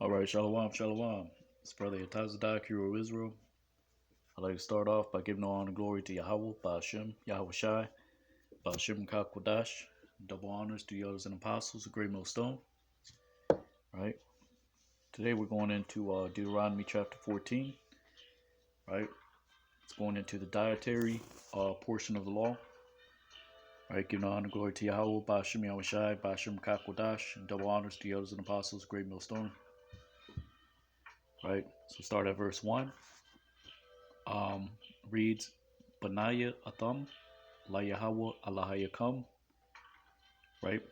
All right, Shalom, Shalom. It's Brother Yatazadak, hero of Israel. I'd like to start off by giving all honor and glory to Yahweh, Ba'ashem, Yahweh Shai, Ba'ashem Kakwadash. Double honors to the elders and apostles, a great millstone. Right? Today we're going into Deuteronomy chapter 14. Right? It's going into the dietary portion of the law. Right? Giving honor and glory to Yahweh, Ba'ashem, Yahweh Shai, Ba'ashem Kakwadash. And double honors to the elders and apostles, a great millstone. Right? So start at verse 1. Reads, Banaya Atham, La Yahweh Allahayakam, right?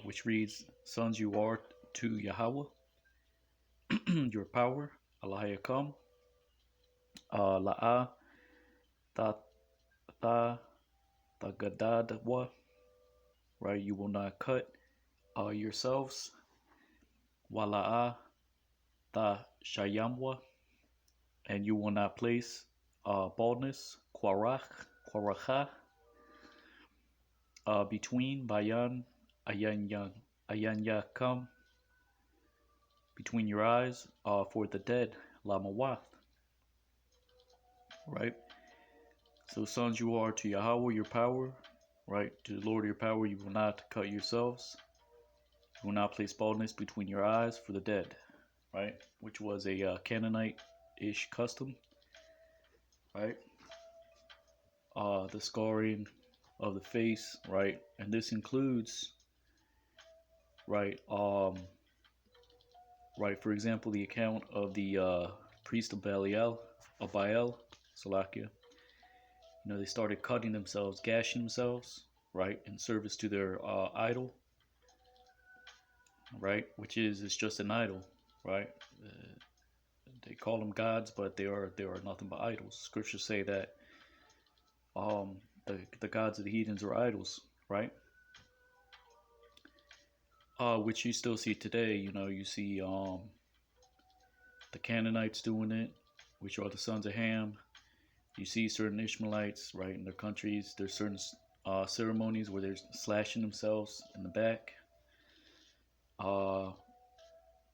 Which reads, Sons you are to Yahweh, your power, Allahayakam, La'a, Ta, Ta, Tagadadwa, right? You will not cut yourselves, Wala'a, Ta Shayamwa, and you will not place baldness, Quaracha, between Bayan, Ayanyakam, between your eyes, for the dead, Lamawath, right? So, sons, you are to Yahweh your power, right? To the Lord your power, you will not cut yourselves. You will not place baldness between your eyes for the dead, right? Which was a Canaanite-ish custom, right? The scarring of the face, right? And this includes, right? Right. For example, the account of the priest of Baal, Salakia. They started cutting themselves, gashing themselves, right, in service to their idol, right, which is just an idol, right. They call them gods, but they are nothing but idols. Scriptures say that the gods of the heathens are idols, right. Which you still see today. You see the Canaanites doing it, which are the sons of Ham. You see certain Ishmaelites, right, in their countries. There's certain ceremonies where they're slashing themselves in the back,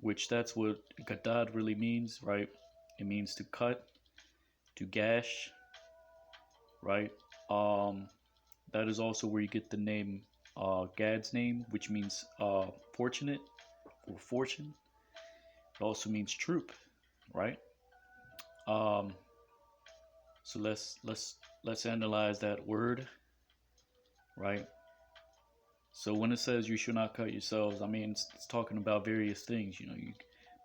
which that's what gadad really means, right? It means to cut, to gash, right? That is also where you get the name Gad's name, which means fortunate or fortune. It also means troop, right? So let's analyze that word, right? So when it says you should not cut yourselves, I mean it's talking about various things. You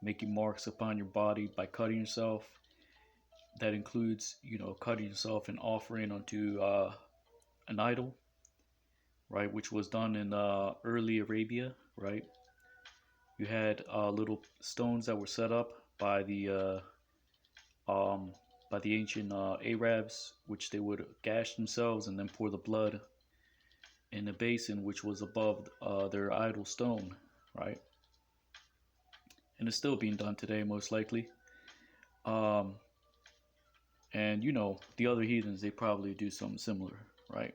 making marks upon your body by cutting yourself. That includes cutting yourself and offering unto an idol, right? Which was done in early Arabia, right? You had little stones that were set up by the ancient Arabs, which they would gash themselves and then pour the blood in a basin which was above their idol stone, right? And it's still being done today, most likely. And the other heathens, they probably do something similar, right?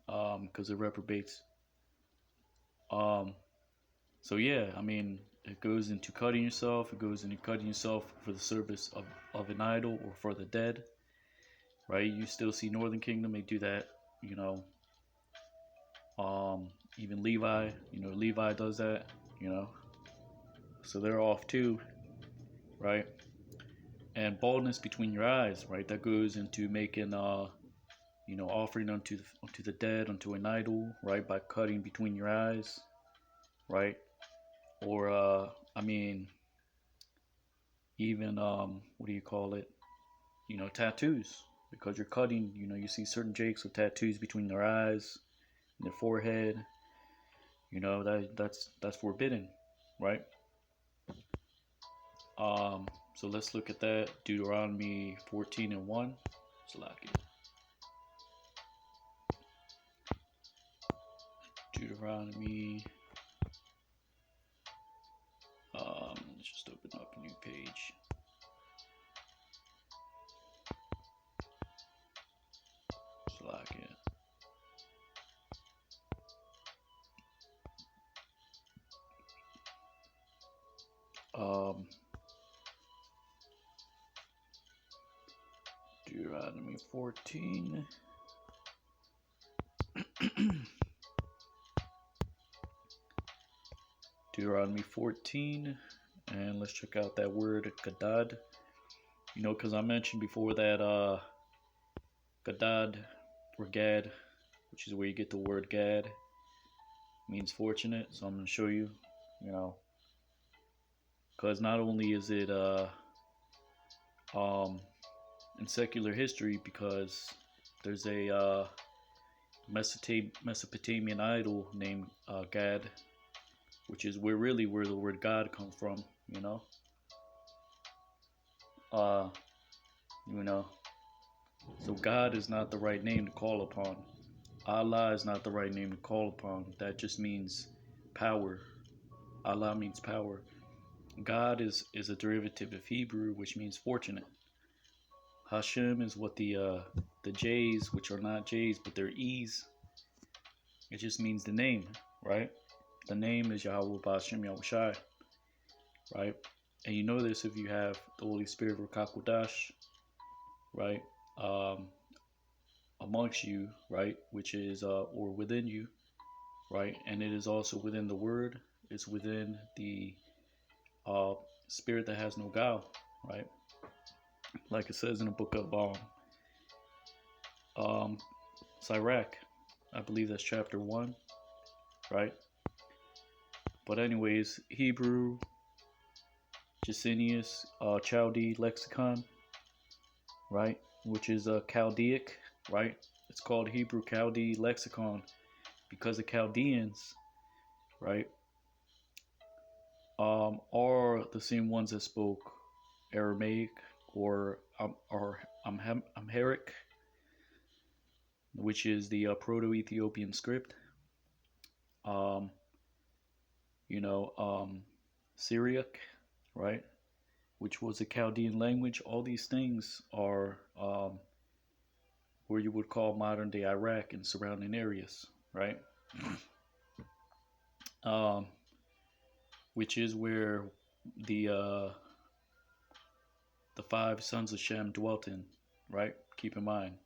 Because they're reprobates. So yeah, I mean, it goes into cutting yourself. It goes into cutting yourself for the service of an idol or for the dead, right? You still see Northern Kingdom, they do that, even Levi, Levi does that, so they're off too, right? And baldness between your eyes, right? That goes into making, offering unto the dead, unto an idol, right? By cutting between your eyes, right? Or, I mean, even, what do you call it? Tattoos, because you're cutting, you see certain jakes with tattoos between their eyes, and their forehead, that's forbidden, right? So let's look at that. Deuteronomy 14:1. Salaki. Deuteronomy. Let's just open up a new page. Salaki. Um, Deuteronomy 14. Deuteronomy 14. And let's check out that word gadad. You know, because I mentioned before that gadad or gad, which is where you get the word gad, means fortunate. So I'm going to show you, you know, because not only is it in secular history, because there's a Mesopotamian idol named Gad, which is where the word God comes from. You know, uh, you know. So God is not the right name to call upon. Allah is not the right name to call upon. That just means power. Allah means power. God is a derivative of Hebrew, which means fortunate. Hashem is what the J's, which are not J's, but they're E's. It just means the name, right? The name is Yahweh Ba'Shem Yahushai, right? And you know this if you have the Holy Spirit Rakakodash, right? Amongst you, right? Which is, or within you, right? And it is also within the Word. It's within the Spirit that has no guile, right? Like it says in the book of Sirach, I believe that's chapter 1, right? But anyways, Hebrew, Jacinius, Chaldee lexicon, right? Which is a Chaldeic, right? It's called Hebrew Chaldee lexicon because the Chaldeans, right, are the same ones that spoke Aramaic or Amharic, which is the Proto-Ethiopian script. You know, Syriac, right, which was a Chaldean language. All these things are where you would call modern day Iraq and surrounding areas, right? Which is where the 5 sons of Shem dwelt in, right? Keep in mind,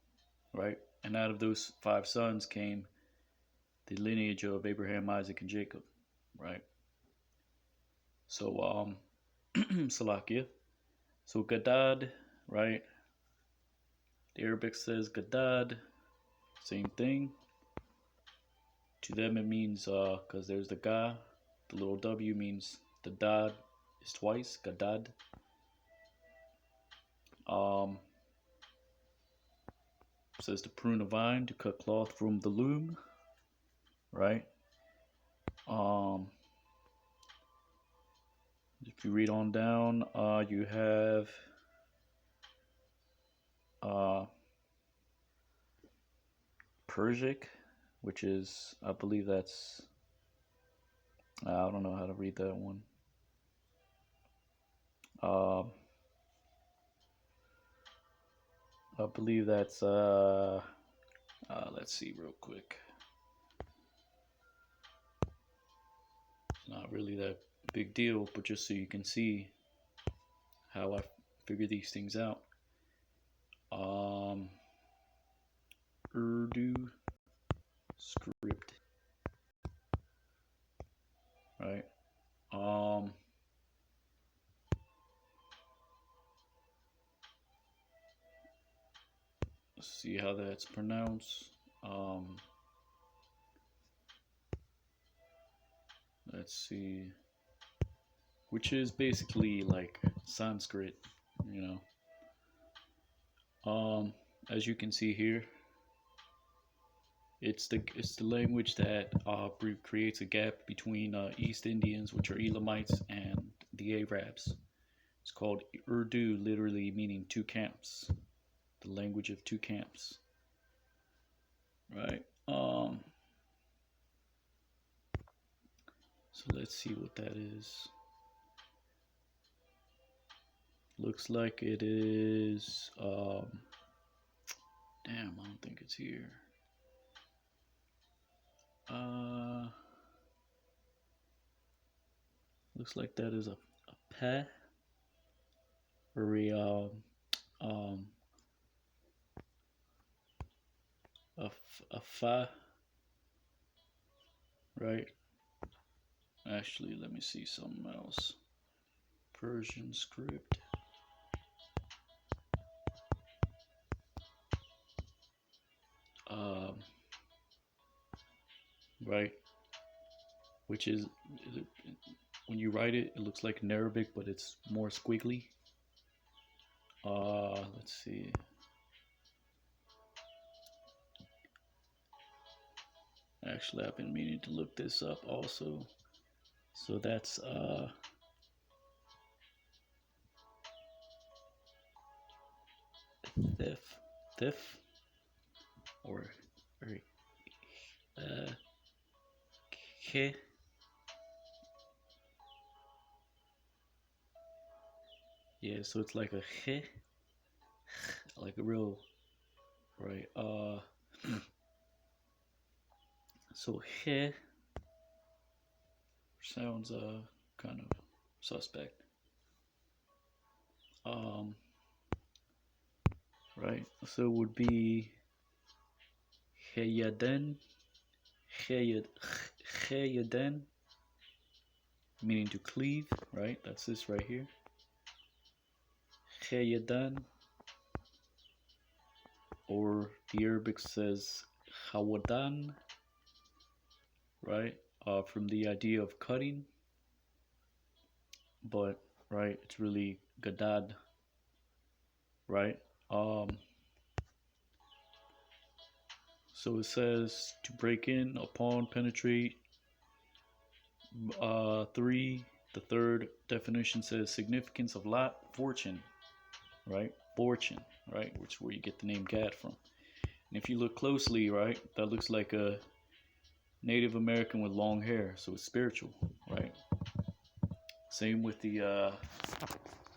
right? And out of those 5 sons came the lineage of Abraham, Isaac, and Jacob, right? So, Salakia. So Gadad, right? The Arabic says Gadad, same thing. To them it means, because there's the Ga, the little W means the Dad is twice, Gadad. Says to prune a vine, to cut cloth from the loom, right? If you read on down, you have Persic, which is, I believe that's, I don't know how to read that one. I believe that's, let's see real quick. Not really that big deal, but just so you can see how I figure these things out. Urdu script, right? Let's see how that's pronounced. Let's see, which is basically like Sanskrit, you know. As you can see here, it's the language that creates a gap between East Indians, which are Elamites, and the Arabs. It's called Urdu, literally meaning 2 camps, the language of 2 camps, right? So let's see what that is. Looks like it is, damn, I don't think it's here. Looks like that is a pe, very um a fa, right? Actually, let me see something else. Persian script. Um, right, which is when you write it, it looks like an Arabic, but it's more squiggly. Let's see. Actually, I've been meaning to look this up also. So that's thif, thif, or uh, he. Yeah, so it's like a he, like a real right. So he sounds kind of suspect. Um, right. So it would be heyaden, heyad, heyaden, meaning to cleave. Right. That's this right here. Heyadan, or the Arabic says hawadan, right? From the idea of cutting, but right, it's really gadad, right? Um, so it says to break in upon, penetrate. Three, the third definition says significance of lot, fortune, right? Fortune, right? Which is where you get the name Gad from. And if you look closely, right, that looks like a Native American with long hair, so it's spiritual, right? Same with the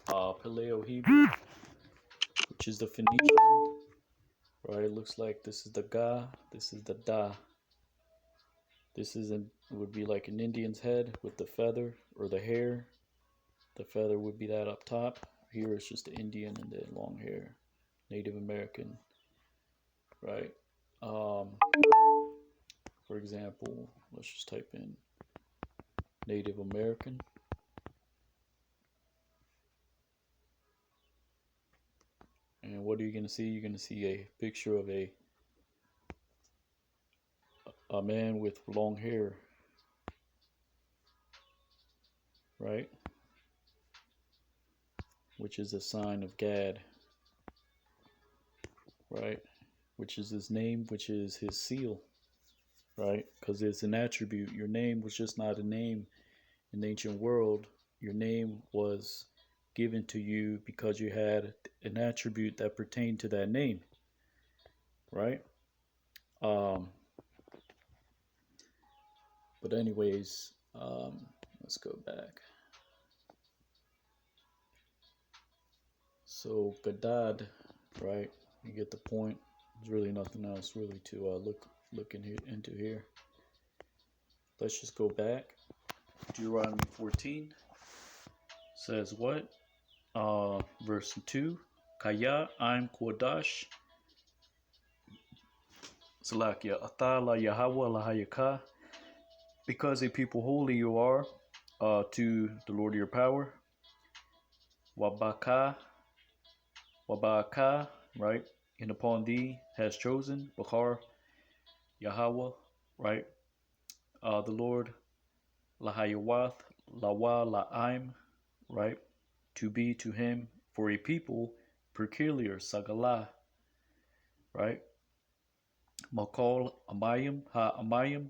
Paleo Hebrew, which is the Phoenician, right? It looks like this is the Ga, this is the Da. This is it would be like an Indian's head with the feather or the hair. The feather would be that up top. Here it's just the Indian and the long hair, Native American, right? Um, for example, let's just type in Native American. And what are you going to see? You're going to see a picture of a man with long hair, right? Which is a sign of Gad, right? Which is his name, which is his seal, right? Because it's an attribute. Your name was just not a name in the ancient world. Your name was given to you because you had an attribute that pertained to that name, right? Um, but anyways, let's go back. So Gadad, right? You get the point. There's really nothing else really to into here. Let's just go back. Deuteronomy 14 says what? Verse 2. Kaya I'm Kodash Salakia Atala Yahweh Lahayaka. Because a people holy you are to the Lord of your power. Wabaka, right? And upon thee has chosen Bakar Yahweh, right? The Lord Lahayawath, Lawa La'im, right? To be to him for a people peculiar, Sagala, right? Makal Amayim, Amayim,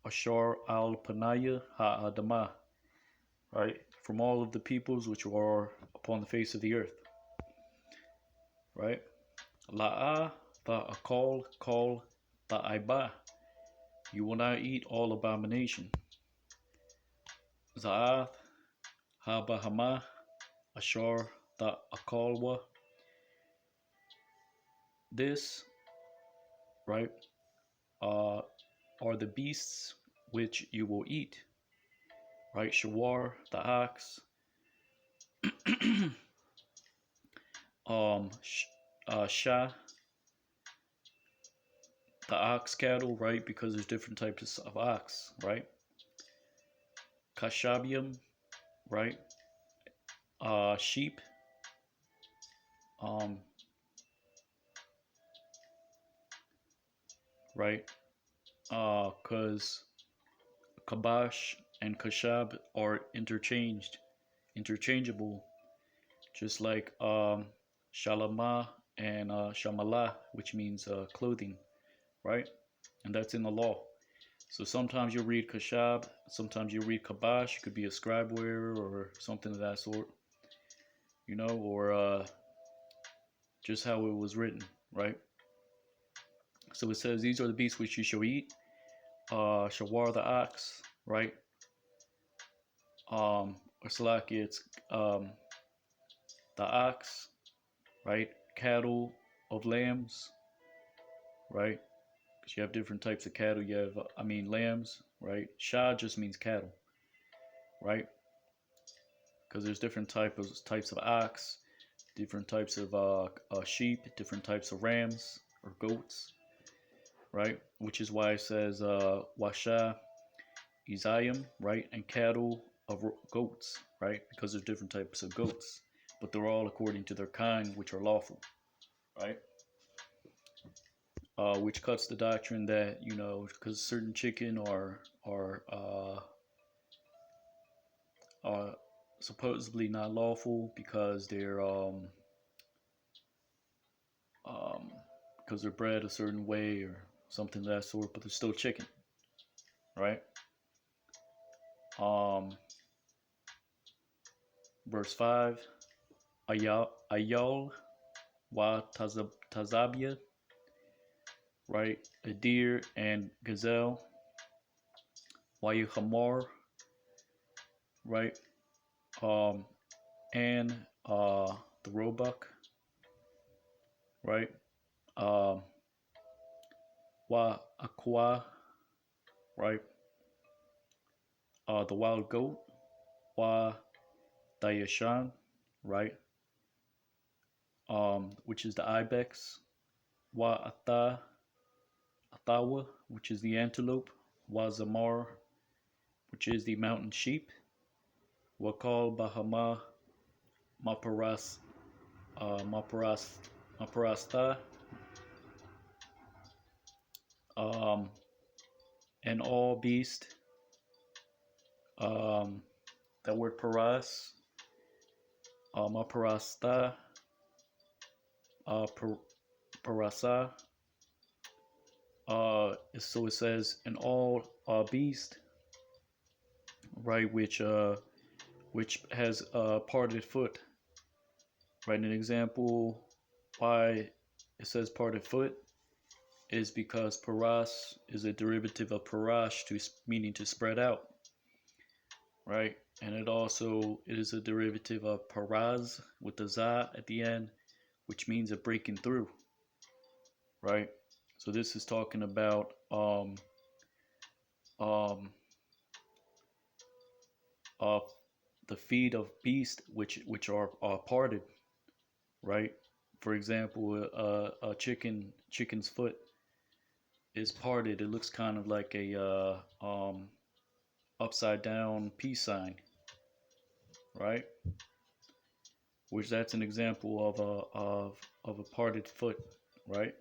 Ashar al Panaya Adama, right? From all of the peoples which are upon the face of the earth, right? La'a ta'akal kal ta'aiba. You will not eat all abomination. Za'ath habahama ashar ta'akalwa. This, right, are the beasts which you will eat, right? Shawar, the ox, Shah, the ox cattle, right? Because there's different types of ox, right? Kashabium, right? Sheep, um, right? Because kabash and kashab are interchangeable, just like shalama and shamala, which means clothing, right? And that's in the law. So sometimes you read kashab, sometimes you read kabash. It could be a scribe wearer or something of that sort, or just how it was written, right? So it says, these are the beasts which you shall eat. Shawar the ox, right? Or Salaki, it's the ox, right? Cattle of lambs, right? Because you have different types of cattle. You have, lambs, right? Shah just means cattle, right? Because there's different types of ox, different types of sheep, different types of rams or goats, right? Which is why it says washa, Izayim, right? And cattle of goats, right? Because there's different types of goats, but they're all according to their kind, which are lawful, right? Which cuts the doctrine that because certain chicken are supposedly not lawful because um because they're bred a certain way or something of that sort, but they're still chicken, right? Um, verse 5, Ayal wa Tazabia, right? A deer and gazelle, Wayuhamar, right? Um, and the roebuck, right? Um, Wa Aqua, right? The wild goat, Wa Dayashan, right? Which is the ibex, Wa Atawa, which is the antelope, Wa Zamar, which is the mountain sheep, Wakal Bahama Maparas Maparas Maparasta, um, and all beast. Um, that word paras, Maparasta, Parasa. So it says an all beast, right? Which has a parted foot, right? An example why it says parted foot is because paras is a derivative of parash, meaning to spread out, right? And it is a derivative of paraz with the za at the end, which means a breaking through, right? So this is talking about um, uh, the feet of beasts which are parted, right? For example, a chicken's foot is parted. It looks kind of like a upside down peace sign, right? Which that's an example of a parted foot, right?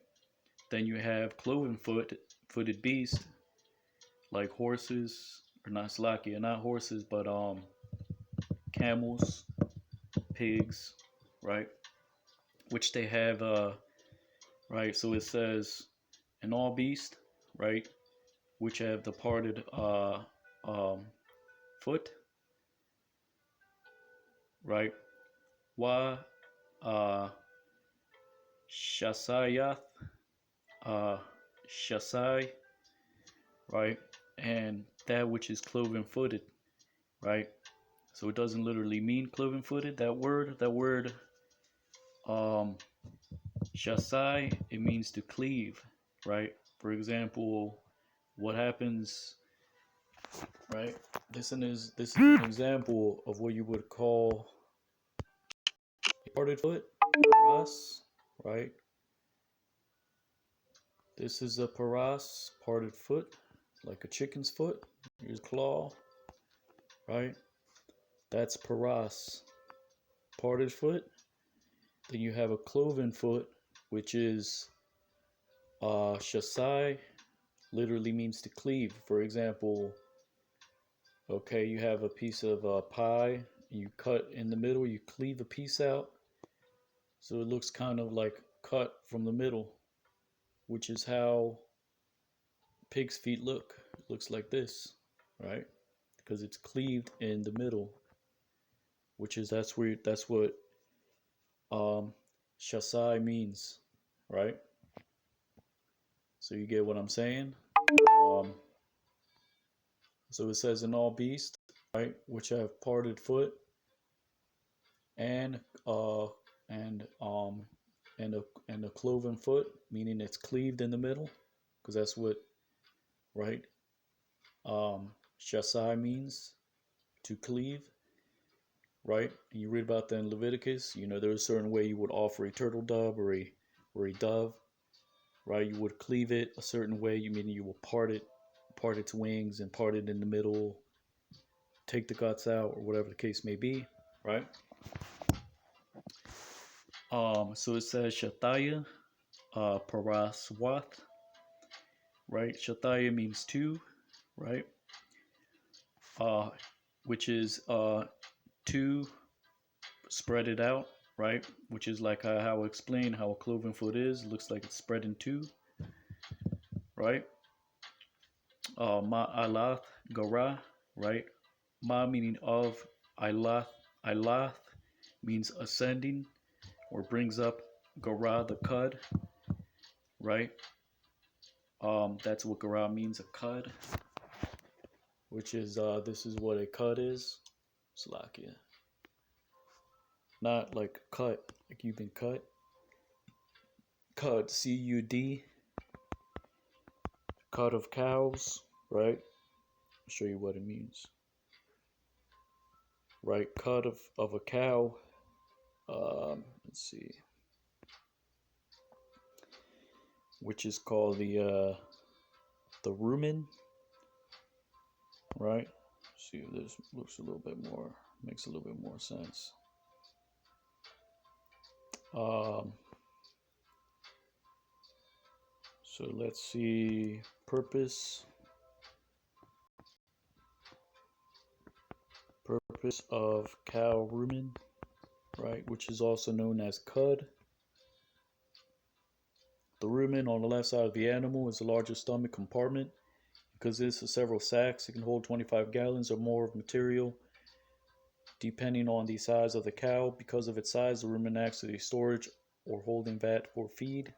Then you have cloven footed beasts like horses, or not slakia, not horses, but camels, pigs, right? Which they have right. So it says an all beast, right? Which have the parted um, foot, right? Wa shasayath uh, shasai, right? And that which is cloven footed, right? So it doesn't literally mean cloven footed. That word, um, shasai, it means to cleave, right? For example, what happens, right? This is an example of what you would call parted foot, paras, right? This is a paras, parted foot, like a chicken's foot. Here's claw, right? That's paras, parted foot. Then you have a cloven foot, which is shasai, literally means to cleave. For example, okay, you have a piece of pie, you cut in the middle, you cleave a piece out, so it looks kind of like cut from the middle, which is how pig's feet look. It looks like this, right? Because it's cleaved in the middle, which is that's what shasai means, right? So you get what I'm saying? Um, so it says in all beasts, right, which have parted foot and uh and um and a cloven foot, meaning it's cleaved in the middle, because that's what, right, shasai means, to cleave, right? And you read about that in Leviticus. You know, there's a certain way you would offer a turtle dove or a dove, right? You would cleave it a certain way. You mean you will part its wings and part it in the middle, take the guts out, or whatever the case may be, right? So it says Shataya, Paraswath, right? Shataya means two, right? Which is two, spread it out, right? Which is like how I explained how a cloven foot is. It looks like it's spread in two, right? Ma'alath Gara, right? Ma meaning of, Ilath means ascending or brings up, Gara the cud, right? That's what Gara means, a cud, which is this is what a cud is. Slakia. Not like cut, like you've been cut. Cud, C-U-D. Cud of cows, right? I'll show you what it means. Right, cud of a cow. Let's see. Which is called the rumen, right? See if this looks a little bit more, makes a little bit more sense. So let's see, purpose of cow rumen, right, which is also known as cud. The rumen on the left side of the animal is the largest stomach compartment. Because this is several sacks, it can hold 25 gallons or more of material, depending on the size of the cow. Because of its size, the rumen acts as a storage or holding vat for feed.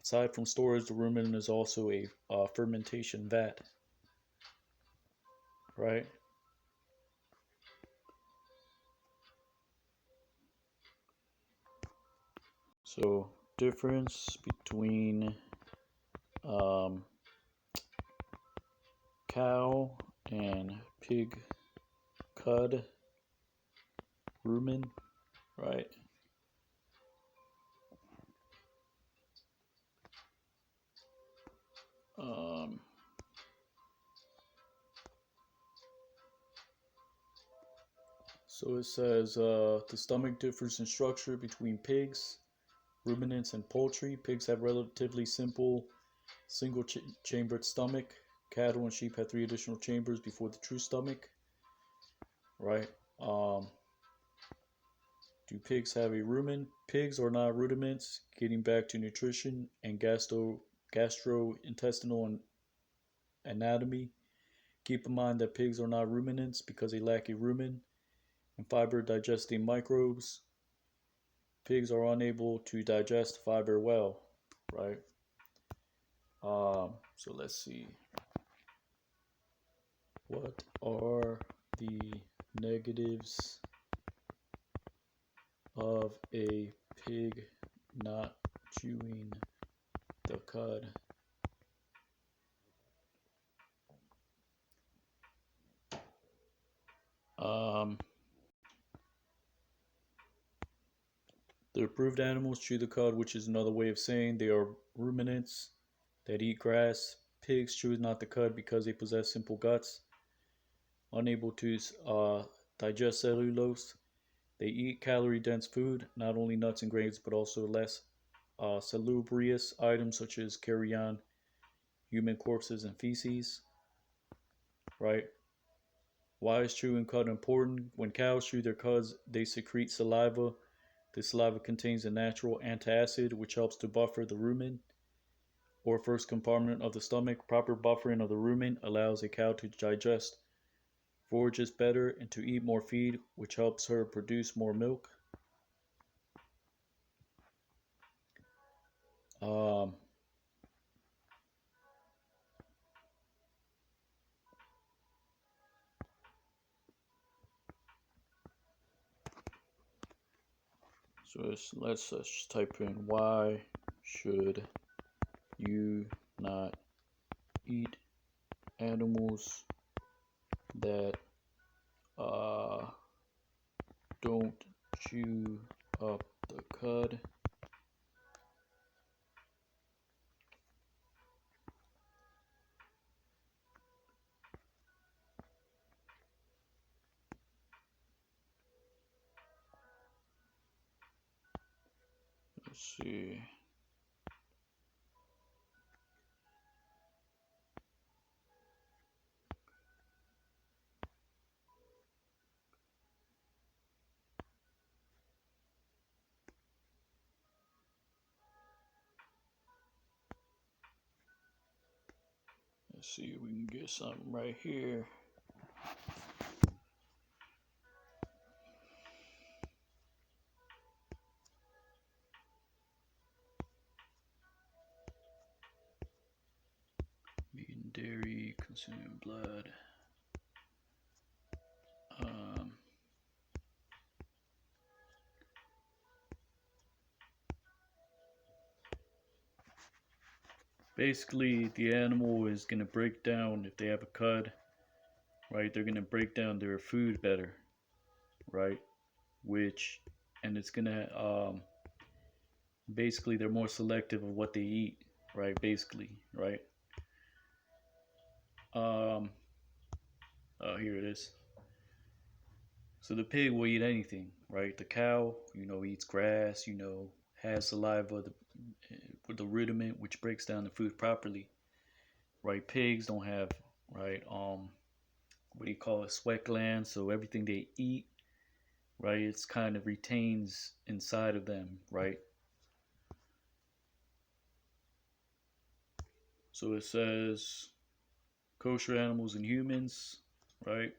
Aside from storage, the rumen is also a fermentation vat, right? So, difference between cow and pig cud rumen, right? So it says the stomach differs in structure between pigs, ruminants, and poultry. Pigs have relatively simple single-chambered stomach. Cattle and sheep have 3 additional chambers before the true stomach, right? Do pigs have a rumen? Pigs are not rudiments. Getting back to nutrition and gastrointestinal anatomy. Keep in mind that pigs are not ruminants because they lack a rumen and fiber digesting microbes. Pigs are unable to digest fiber well, right? So let's see. What are the negatives of a pig not chewing the cud? The approved animals chew the cud, which is another way of saying they are ruminants that eat grass. Pigs chew not the cud because they possess simple guts, unable to digest cellulose. They eat calorie-dense food, not only nuts and grains, but also less salubrious items such as carrion, human corpses, and feces. Right? Why is chewing cud important? When cows chew their cuds, they secrete saliva. The saliva contains a natural antacid which helps to buffer the rumen or first compartment of the stomach. Proper buffering of the rumen allows a cow to digest forages better and to eat more feed, which helps her produce more milk. Um, so let's just type in why should you not eat animals that don't chew up the cud. Let's see. Let's see if we can get something right here. Meat and dairy, consuming blood. Basically, the animal is going to break down, if they have a cud, right, they're going to break down their food better, right, and it's going to, basically, they're more selective of what they eat, right, basically, right. Here it is. So the pig will eat anything, right? The cow, eats grass, has saliva, the rudiment, which breaks down the food properly, right? Pigs don't have, right, what do you call it, sweat glands, so everything they eat, right, it's kind of retains inside of them, right? So it says kosher animals and humans, right?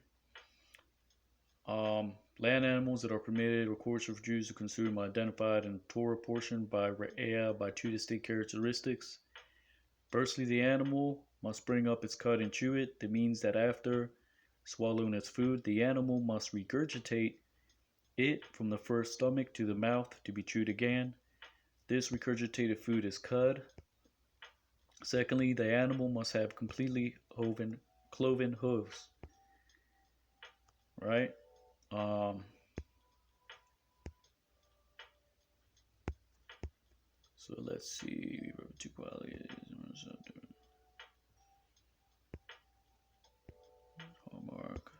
Land animals that are permitted or kosher for Jews to consume are identified in the Torah portion by Re'eh by two distinct characteristics. Firstly, the animal must bring up its cud and chew it. That means that after swallowing its food, the animal must regurgitate it from the first stomach to the mouth to be chewed again. This regurgitated food is cud. Secondly, the animal must have completely cloven hooves. Right? So let's see. Two qualities. Hallmark.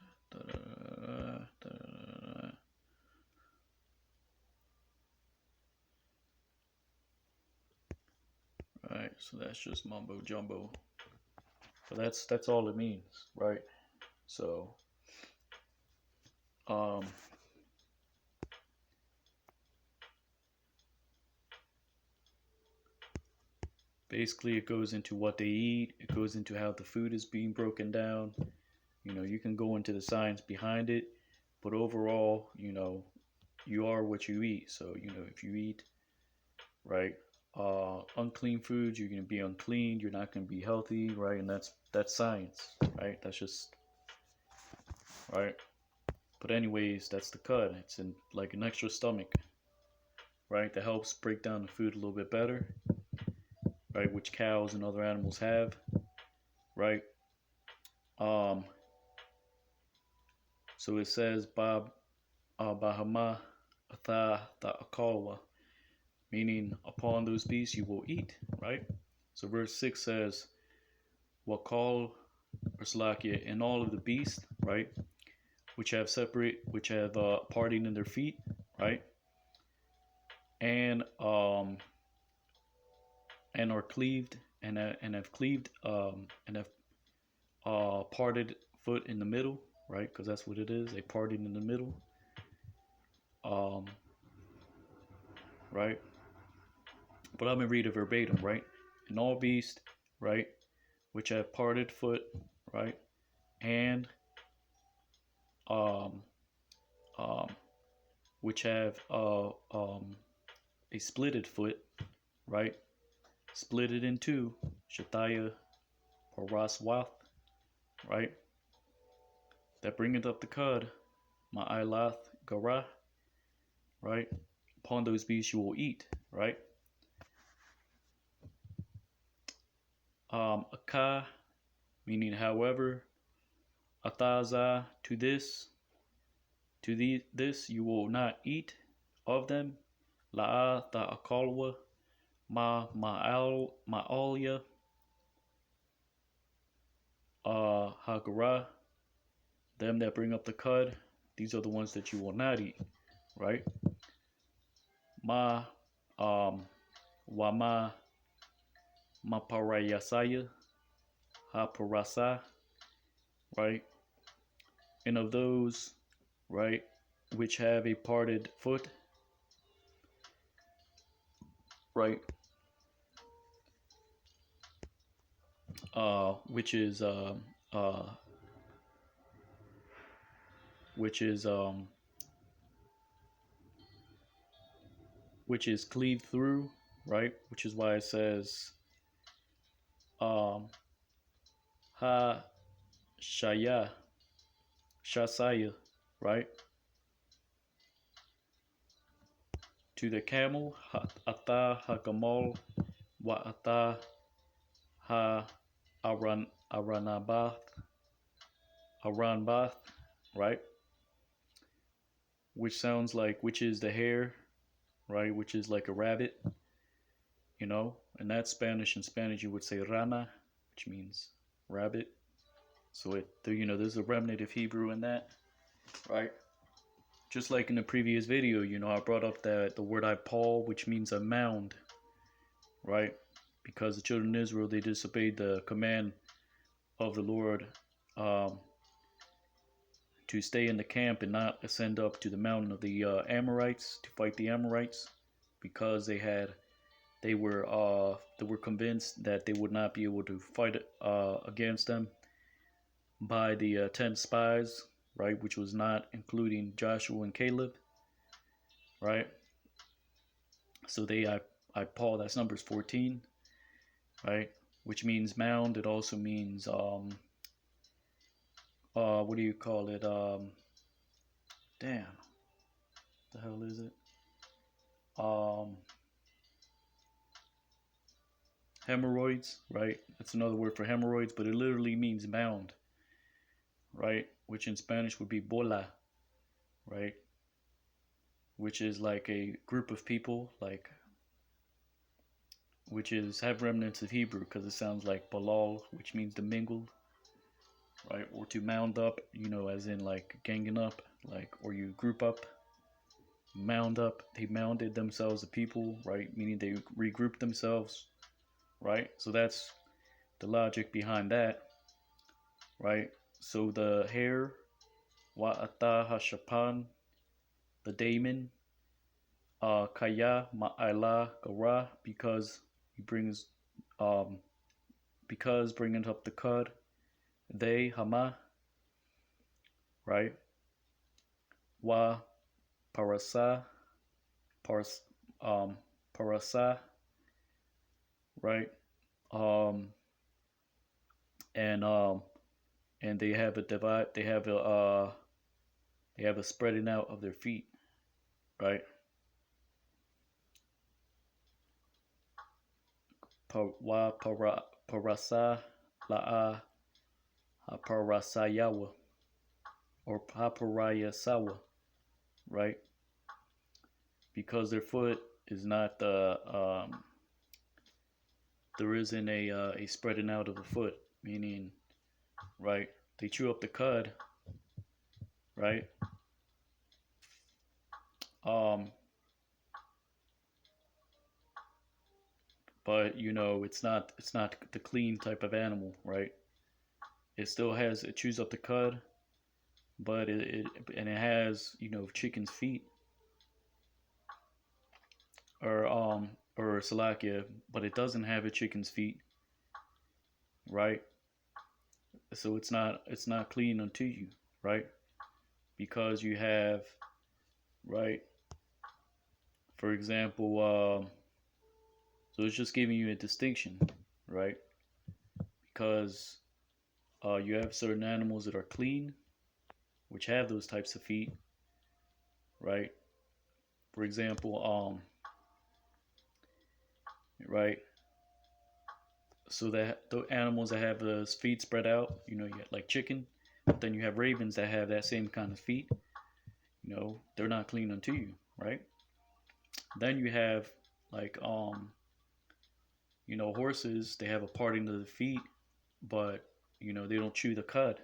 Right, so that's just mumbo jumbo. But that's all it means, right? So, basically it goes into what they eat. It goes into how the food is being broken down. You can go into the science behind it, but overall, you are what you eat. So, if you eat, right, unclean foods, you're going to be unclean. You're not going to be healthy, right? And that's science, right? That's just, right? But anyways, that's the cud. It's in like an extra stomach, right? That helps break down the food a little bit better, right? Which cows and other animals have, right? So it says Bahama Atha Ta'akalwa. meaning upon those beasts you will eat, right? So verse 6 says, Wakal Slakia, and all of the beasts, right, which have parting in their feet, right, and are cleaved and have cleaved and have parted foot in the middle, right? Because that's what it is, a parting in the middle, right? But I'm gonna read it verbatim, right? And all beasts, right, which have parted foot, right, and um, um, which have a splitted foot, right, split it in two, Shataya Paraswath, right, that bringeth up the cud, Ma'alath Garah, right, upon those beasts you will eat, right. Akah, meaning however, Athaza, to this you will not eat of them, La'a Ta'akalwa, Ma'alya, Hagara, them that bring up the cud, these are the ones that you will not eat, right? Ma, Wama, Maparayasaya, Haparasa, right? And of those, right, which have a parted foot, right, which is cleaved through, right, which is why it says ha shasaya, right, to the camel, ata hagamal wa ata ha aranbath, right, which sounds like, which is the hare, right, which is like a rabbit, you know, and that's Spanish. In Spanish you would say rana, which means rabbit. So there's a remnant of Hebrew in that, right? Just like in the previous video, I brought up that the word Paul, which means a mound, right? Because the children of Israel, they disobeyed the command of the Lord to stay in the camp and not ascend up to the mountain of the Amorites to fight the Amorites, because they were convinced that they would not be able to fight against them by the 10 spies, right, which was not including Joshua and Caleb, right? So Paul, that's Numbers 14, right, which means mound. It also means what do you call it? Damn, what the hell is it? Hemorrhoids, right? That's another word for hemorrhoids, but it literally means mound, right? Which in Spanish would be bola, right? Which is like a group of people, like, which is have remnants of Hebrew, because it sounds like balal, which means to mingle, right? Or to mound up, as in like ganging up, like, or you group up, mound up. They mounded themselves a people, right? Meaning they regrouped themselves, right? So that's the logic behind that, right? So the hair, wa'ata hashapan, the daemon, kaya ma'ala gara, because he brings, because bringing up the cud, they hama, right? Wa parasa, parasa, right? And they have a divide. They have a spreading out of their feet, right? Wa parasa la'a haparasayawa, or haparayasawa, right? Because their foot is not there isn't a spreading out of the foot, meaning, right, they chew up the cud, right, um but it's not the clean type of animal, right? It chews up the cud, but it has, chicken's feet, or salakia, but it doesn't have a chicken's feet, right? So it's not clean unto you, right? Because you have, right, for example, so it's just giving you a distinction, right? Because you have certain animals that are clean, which have those types of feet, right? For example, right. So that the animals that have the feet spread out, you get like chicken, but then you have ravens that have that same kind of feet. They're not clean unto you, right? Then you have like horses. They have a parting of the feet, but they don't chew the cud,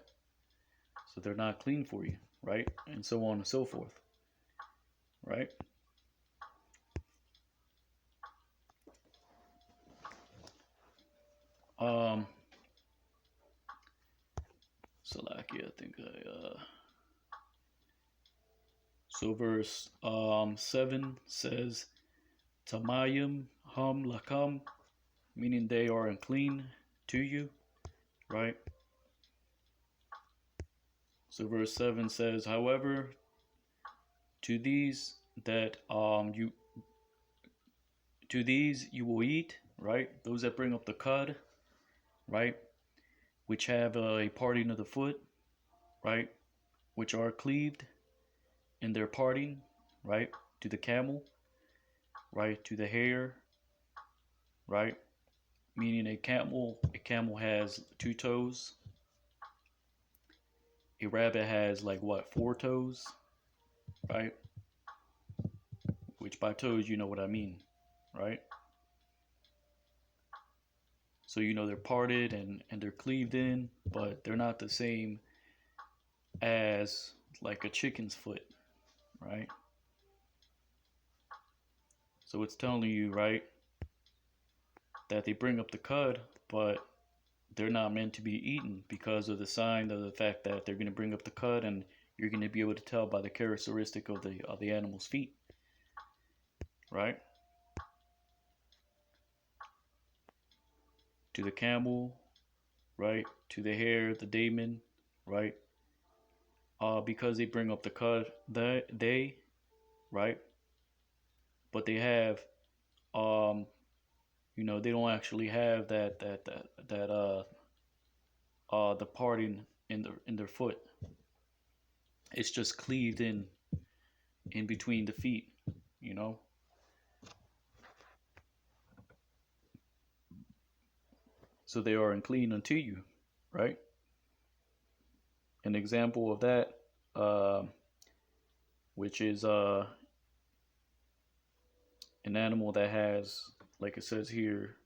so they're not clean for you, right? And so on and so forth, right? Um, Salaki, I think so verse 7 says, Tamayim hum lakam, meaning they are unclean to you, right? So verse 7 says, however, to these that you will eat, right? Those that bring up the cud, right? Which have a parting of the foot, right? Which are cleaved in their parting, right? To the camel, right? To the hare, right? Meaning a camel has 2 toes. A rabbit has like what, 4 toes, right? Which by toes, you know what I mean, right? So they're parted and they're cleaved in, but they're not the same as like a chicken's foot, right? So it's telling you, right, that they bring up the cud, but they're not meant to be eaten because of the sign of the fact that they're going to bring up the cud, and you're going to be able to tell by the characteristic of the animal's feet, right? To the camel, right? To the hare, the daemon, right? Because they bring up the cud, they, right? But they have, um, they don't actually have the parting in their foot. It's just cleaved in between the feet, you know. So they are unclean unto you, right? An example of that, which is an animal that has, like it says here,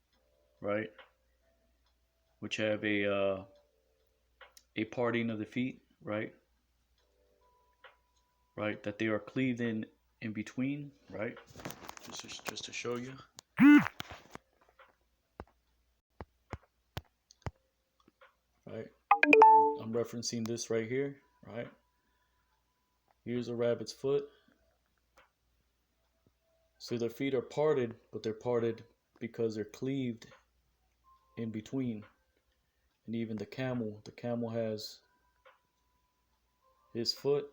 right, which have a parting of the feet, right, right, that they are cleaved in between, right, just to show you, right. I'm referencing this right here, right. Here's a rabbit's foot. So their feet are parted, but they're parted because they're cleaved in between. And even the camel has his foot,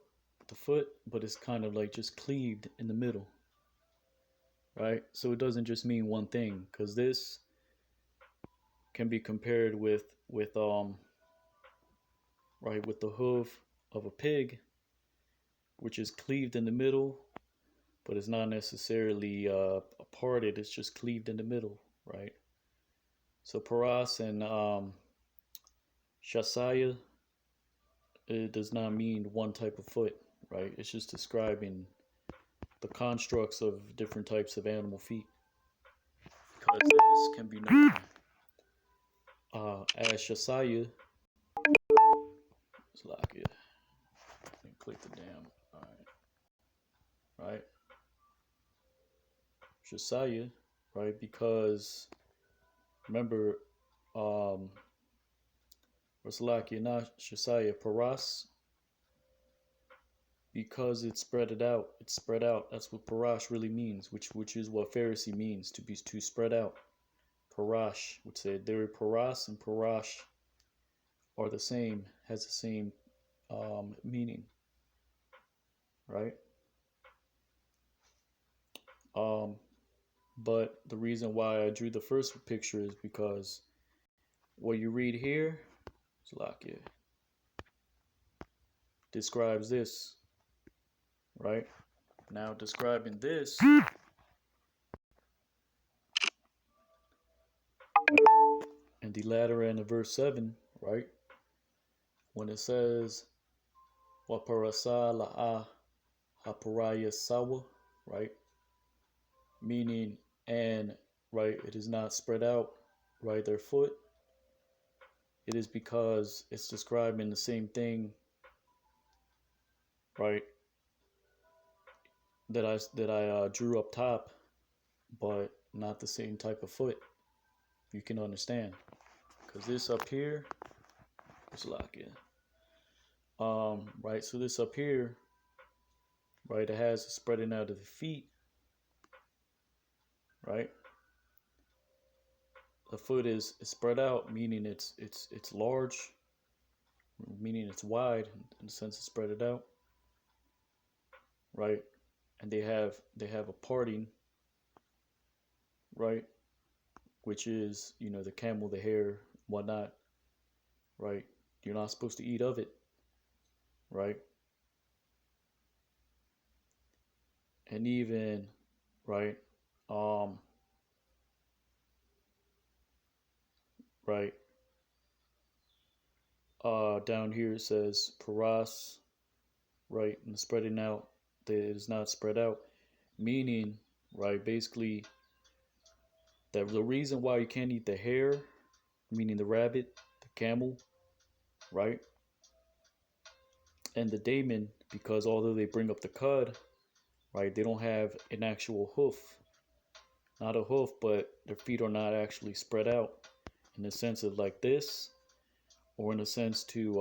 the foot, but it's kind of like just cleaved in the middle, right? So it doesn't just mean one thing, because this can be compared with right, with the hoof of a pig, which is cleaved in the middle, but it's not necessarily parted. It's just cleaved in the middle, right? So paras and shasaya, it does not mean one type of foot, right? It's just describing the constructs of different types of animal feet. Because this can be known as Shasaya. It's like it. Click the damn. Right. Shasaya, right? Because remember, what's like not Shasaya Paras, because it's spread it out. It's spread out. That's what Parash really means, which is what Pharisee means, to spread out. Parash would say there Paras and Parash are the same, has the same meaning, right? But the reason why I drew the first picture is because what you read here, Salakia, describes this, right? Now describing this, in the latter end of verse 7, right? When it says, Waparasa la'a haparaya sawa, right? Meaning, and, right, it is not spread out, right, their foot. It is because it's describing the same thing, right, that I drew up top, but not the same type of foot. You can understand, because this up here is like it. Right. So this up here, right, it has spreading out of the feet, right. The foot is spread out, meaning it's large, meaning it's wide in the sense of spread it out, right. And they have a parting, right, which is, you know, the camel, the hair, whatnot, right. You're not supposed to eat of it, right. And even, right, right, down here it says paras, right, and spreading out, that it is not spread out, meaning, right, basically that the reason why you can't eat the hair, meaning the rabbit, the camel, right, and the daemon, because although they bring up the cud, right, they don't have an actual hoof, not a hoof, but their feet are not actually spread out in the sense of like this, or in a sense to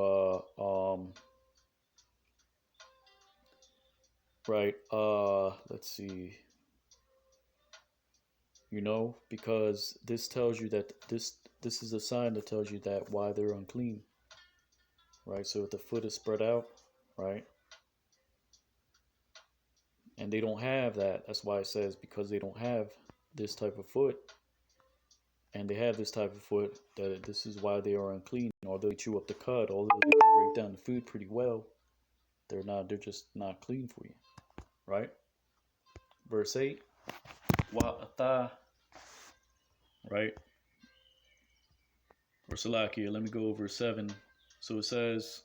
right, let's see, you know, because this tells you that this is a sign that tells you that why they're unclean, right. So if the foot is spread out, right, and they don't have that, that's why it says because they don't have this type of foot, and they have this type of foot, that this is why they are unclean. Although they chew up the cud, although they can break down the food pretty well, they're just not clean for you, right. Verse 8, wa'ata, right, or Salakia, let me go over 7. So it says,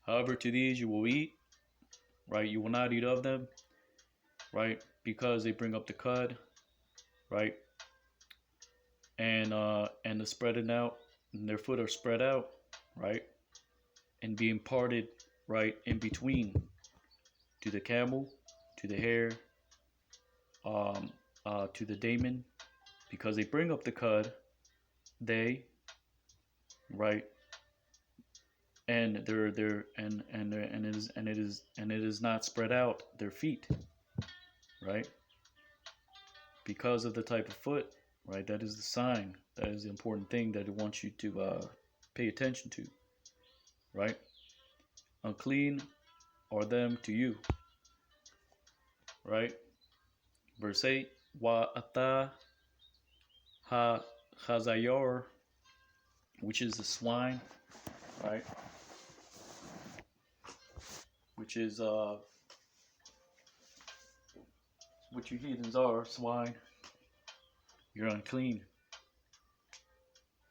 however, to these you will eat, right, you will not eat of them, right, because they bring up the cud, right, and the spreading out, and their foot are spread out, right, and being parted, right, in between to the camel, to the hair, to the daemon, because they bring up the cud, they, right, and it is not spread out their feet, right, because of the type of foot, right. That is the sign, that is the important thing that it wants you to pay attention to, right. Unclean are them to you, right. Verse 8, wa ata ha chazayor, which is the swine, right, which is what you heathens are, swine. You're unclean,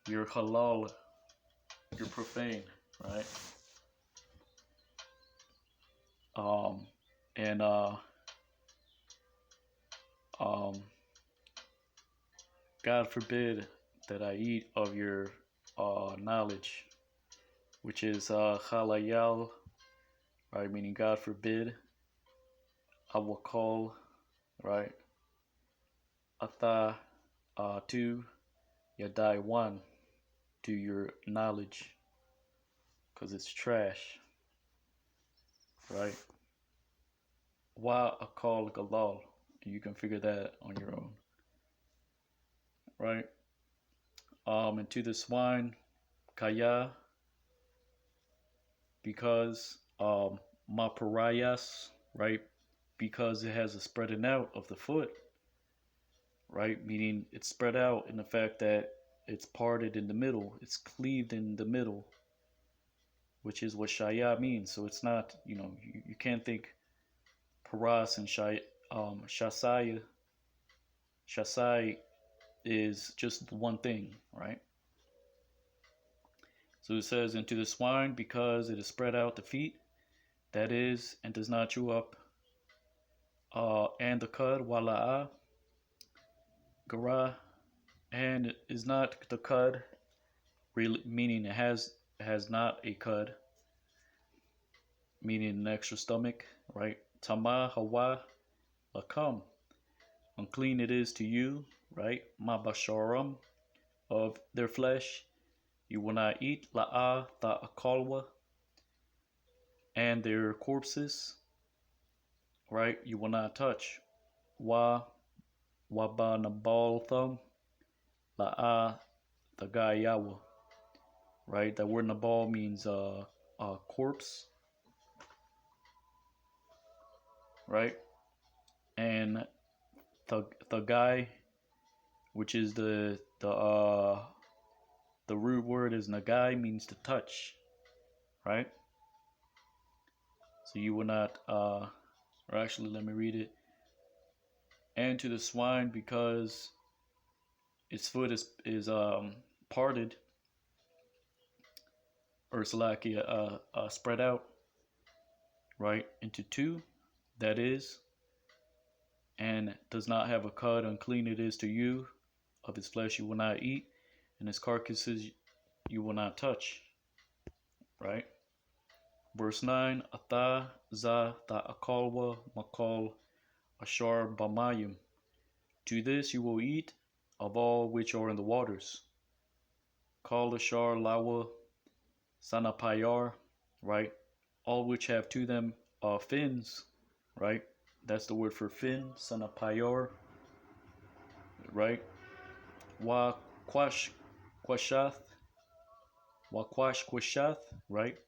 you're halal, you're profane, right. And Um, God forbid that I eat of your knowledge, which is halayal, right? Meaning God forbid. I will call, right? Atha to Yadai one to your knowledge, because it's trash, right? Why a call galal? You can figure that on your own, right? And to the swine, kaya, because my parias, right? Because it has a spreading out of the foot, right? Meaning it's spread out in the fact that it's parted in the middle, it's cleaved in the middle, which is what shaya means. So it's not, you can't think paras and shasaya. Shasai is just one thing, right? So it says, into the swine, because it is spread out the feet, that is, and does not chew up, and the cud, wala'a, gara, and is not the cud, really, meaning it has not a cud, meaning an extra stomach, right? Tama hawa lakam, unclean it is to you, right? Mabasharam, of their flesh, you will not eat la'a ta'akalwa, and their corpses, right? You will not touch. Wa waba nabal thumb la'a the gayawa, right? That word nabal means corpse, right? And the guy, which is the root word is nagai, means to touch, right? So you will not or actually let me read it. And to the swine, because its foot is parted, or it's like spread out, right, into two, that is, and does not have a cud, unclean it is to you, of his flesh you will not eat, and his carcasses you will not touch, right? Verse 9, Ata za ta'akalwa makal ashar bamayim. To this you will eat of all which are in the waters. Kal ashar lawa sanapayar, right? All which have to them fins, right? That's the word for fin, sanapayar, right? Wa quashath, right?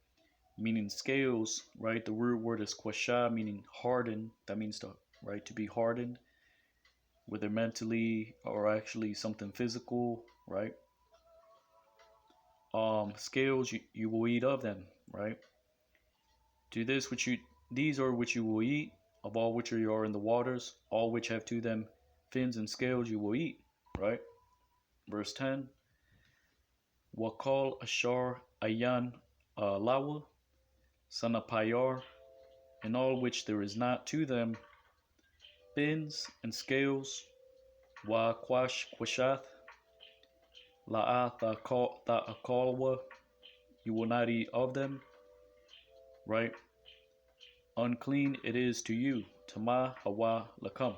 Meaning scales, right? The root word is quasha, meaning hardened. That means to be hardened, whether mentally or actually something physical, right? Scales, you will eat of them, right? To this these are which you will eat of all which are in the waters, all which have to them fins and scales you will eat, right? Verse 10, Wakal ashar ayan lawa sanapayar, in all which there is not to them fins and scales, wa quashath la'a ta'akalwa, you will not eat of them, right? Unclean it is to you. Tama hawa lakam.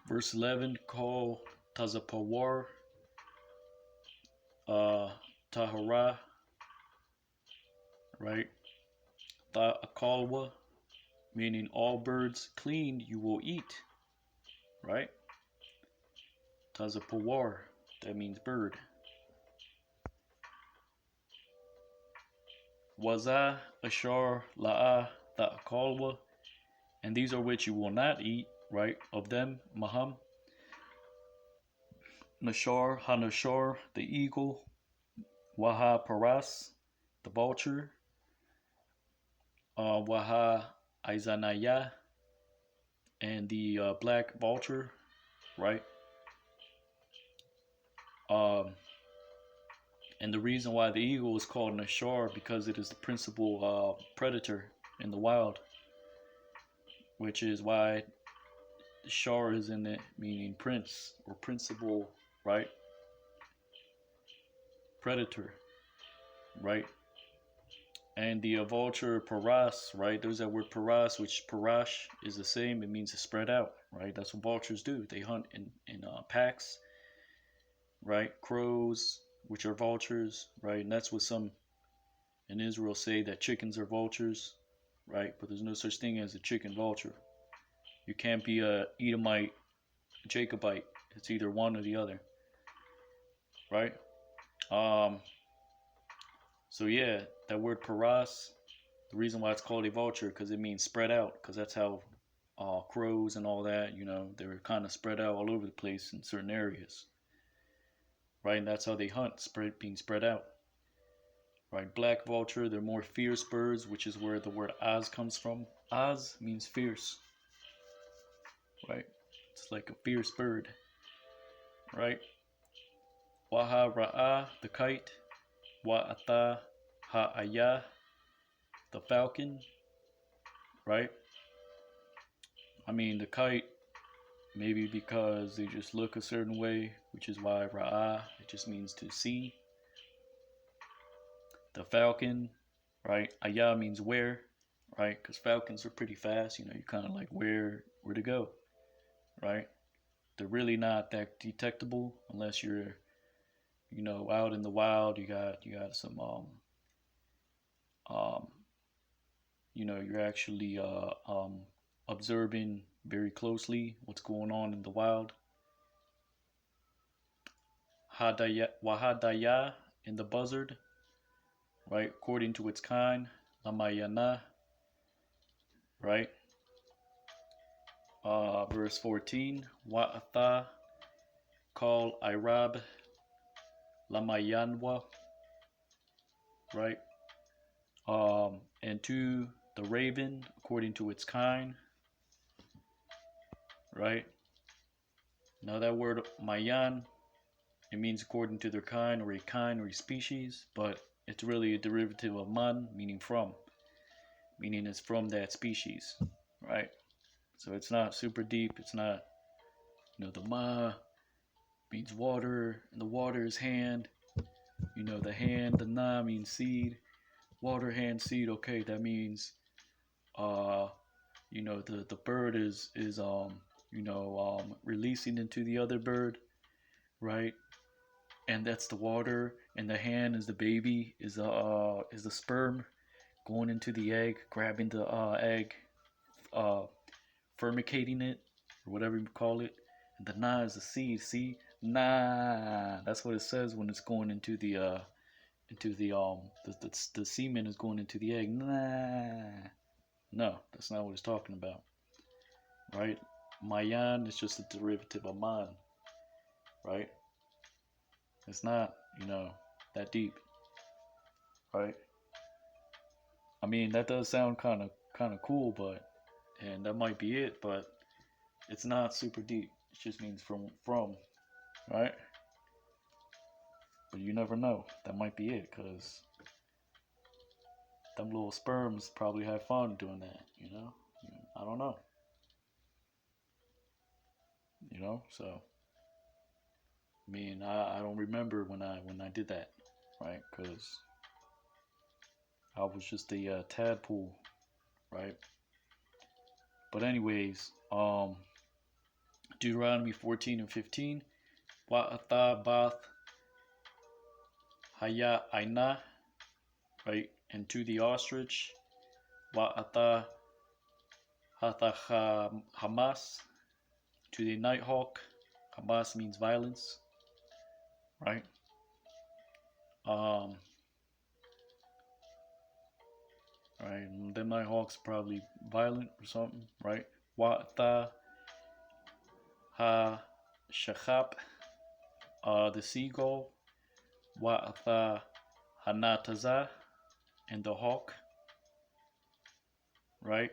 Verse 11, call tazapawar tahara, right? Ta'akalwa, meaning all birds clean you will eat, right? Tazapawar, that means bird. Waza ashar la'a ta'akalwa, and these are which you will not eat, right? Of them, maham. Nashar, hanashar, the eagle. Waha paras, the vulture. Waha Aizanaya, and the black vulture, right? And the reason why the eagle is called Nashar, because it is the principal predator in the wild. which is why Shar is in it, meaning prince or principal, right? Predator, right? And the vulture paras, right? There's that word paras, which parash is the same. It means to spread out, right? That's what vultures do. They hunt in packs, right? Crows, which are vultures, right? And that's what some in Israel say, that chickens are vultures, right? But there's no such thing as a chicken vulture. You can't be a Edomite, Jacobite. It's either one or the other, right? Um, so yeah, that word paras, the reason why it's called a vulture, because it means spread out, because that's how crows and all that, they're kind of spread out all over the place in certain areas, right? And that's how they hunt, being spread out, right? Black vulture, they're more fierce birds, which is where the word az comes from. Az means fierce, right? It's like a fierce bird, right? Waha ra'a, the kite. Wa'ata ha'aya, the falcon, right? I mean, the kite, maybe because they just look a certain way, which is why ra'a, it just means to see. The falcon, right? Aya means where, right? Because falcons are pretty fast, you kind of like where to go, right? They're really not that detectable unless you're, out in the wild. You got some um you're actually observing very closely what's going on in the wild. Wahadaya in the buzzard, right? According to its kind. Lamayana, right? Verse 14. Wa'atha call Irab Lamayanwa, right? And to the raven, according to its kind, right? Now that word mayan, it means according to their kind or a species, but it's really a derivative of man, meaning from, meaning it's from that species, right? So it's not super deep. It's not, the ma means water, and the water is hand. The hand, the na means seed. Water, hand, seed. Okay, that means, the bird is releasing into the other bird, right? And that's the water, and the hand is the baby, is the sperm going into the egg, grabbing the egg, fermentating it, or whatever you call it. And the na is the seed. See, na. That's what it says when it's going into the the semen is going into the egg. Nah. No, that's not what it's talking about, right? Mayan is just a derivative of man, right? It's not, that deep, right? I mean, that does sound kind of cool, and that might be it, but it's not super deep. It just means from, right? But you never know. That might be it, because them little sperms probably have fun doing that, I don't know. So I mean, I don't remember when I did that, right? Because I was just a tadpole, right? But anyways, Deuteronomy 14 and 15. Wa'atha bath haya aina, right? And to the ostrich. Wa'atha hatha hamas, to the nighthawk. Hamas means violence, right? Right, and them nighthawks probably violent or something, right? Wa'atha ha shachap, the seagull. Wa'atha hanataza, and the hawk, right?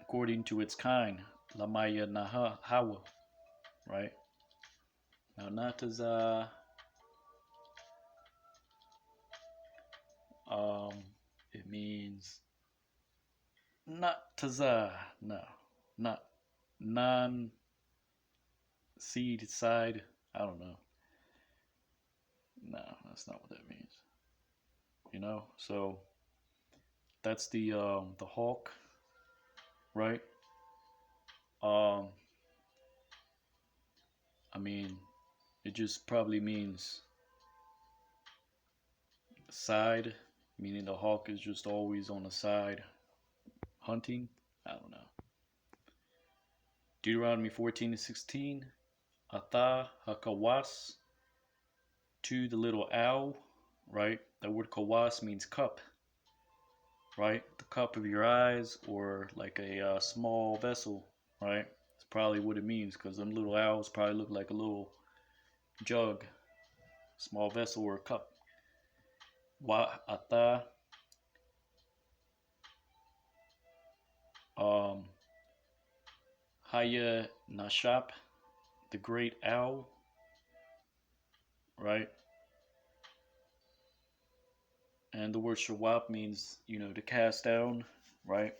According to its kind. Lamaya naha hawa, right? Now nataza, it means not taza, no. not non seed side. I don't know. No, that's not what that means. So that's the hawk, right? Um, I mean, it just probably means side, meaning the hawk is just always on the side hunting. I don't know. Deuteronomy 14 and 16. Ata hakawas, to the little owl, right? That word kawas means cup, right? The cup of your eyes, or like a small vessel, right? It's probably what it means, because them little owls probably look like a little jug, small vessel, or a cup. Wa ata, um, haya nashap, the great owl, right? And the word shawap means, to cast down, right?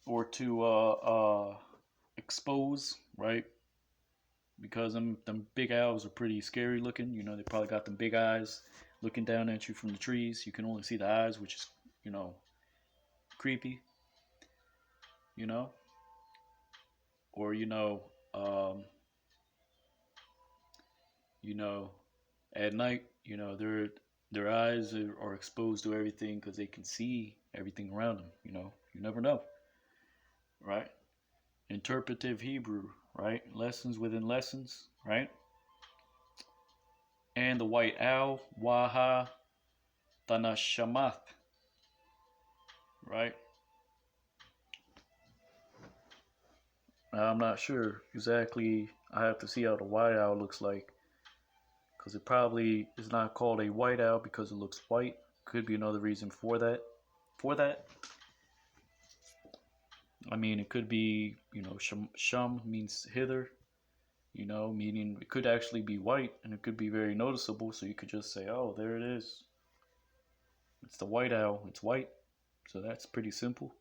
Or to expose, right? Because them big owls are pretty scary looking. They probably got them big eyes looking down at you from the trees. You can only see the eyes, which is, creepy, you know? Or, um, you know, at night, their eyes are exposed to everything because they can see everything around them. You never know, right? Interpretive Hebrew, right? Lessons within lessons, right? And the white owl, Waha Tanashamath, right? I'm not sure exactly. I have to see how the white owl looks like, because it probably is not called a white owl because it looks white. Could be another reason for that. For that, I mean, it could be, shum means hither, meaning it could actually be white and it could be very noticeable. So you could just say, oh, there it is. It's the white owl. It's white. So that's pretty simple.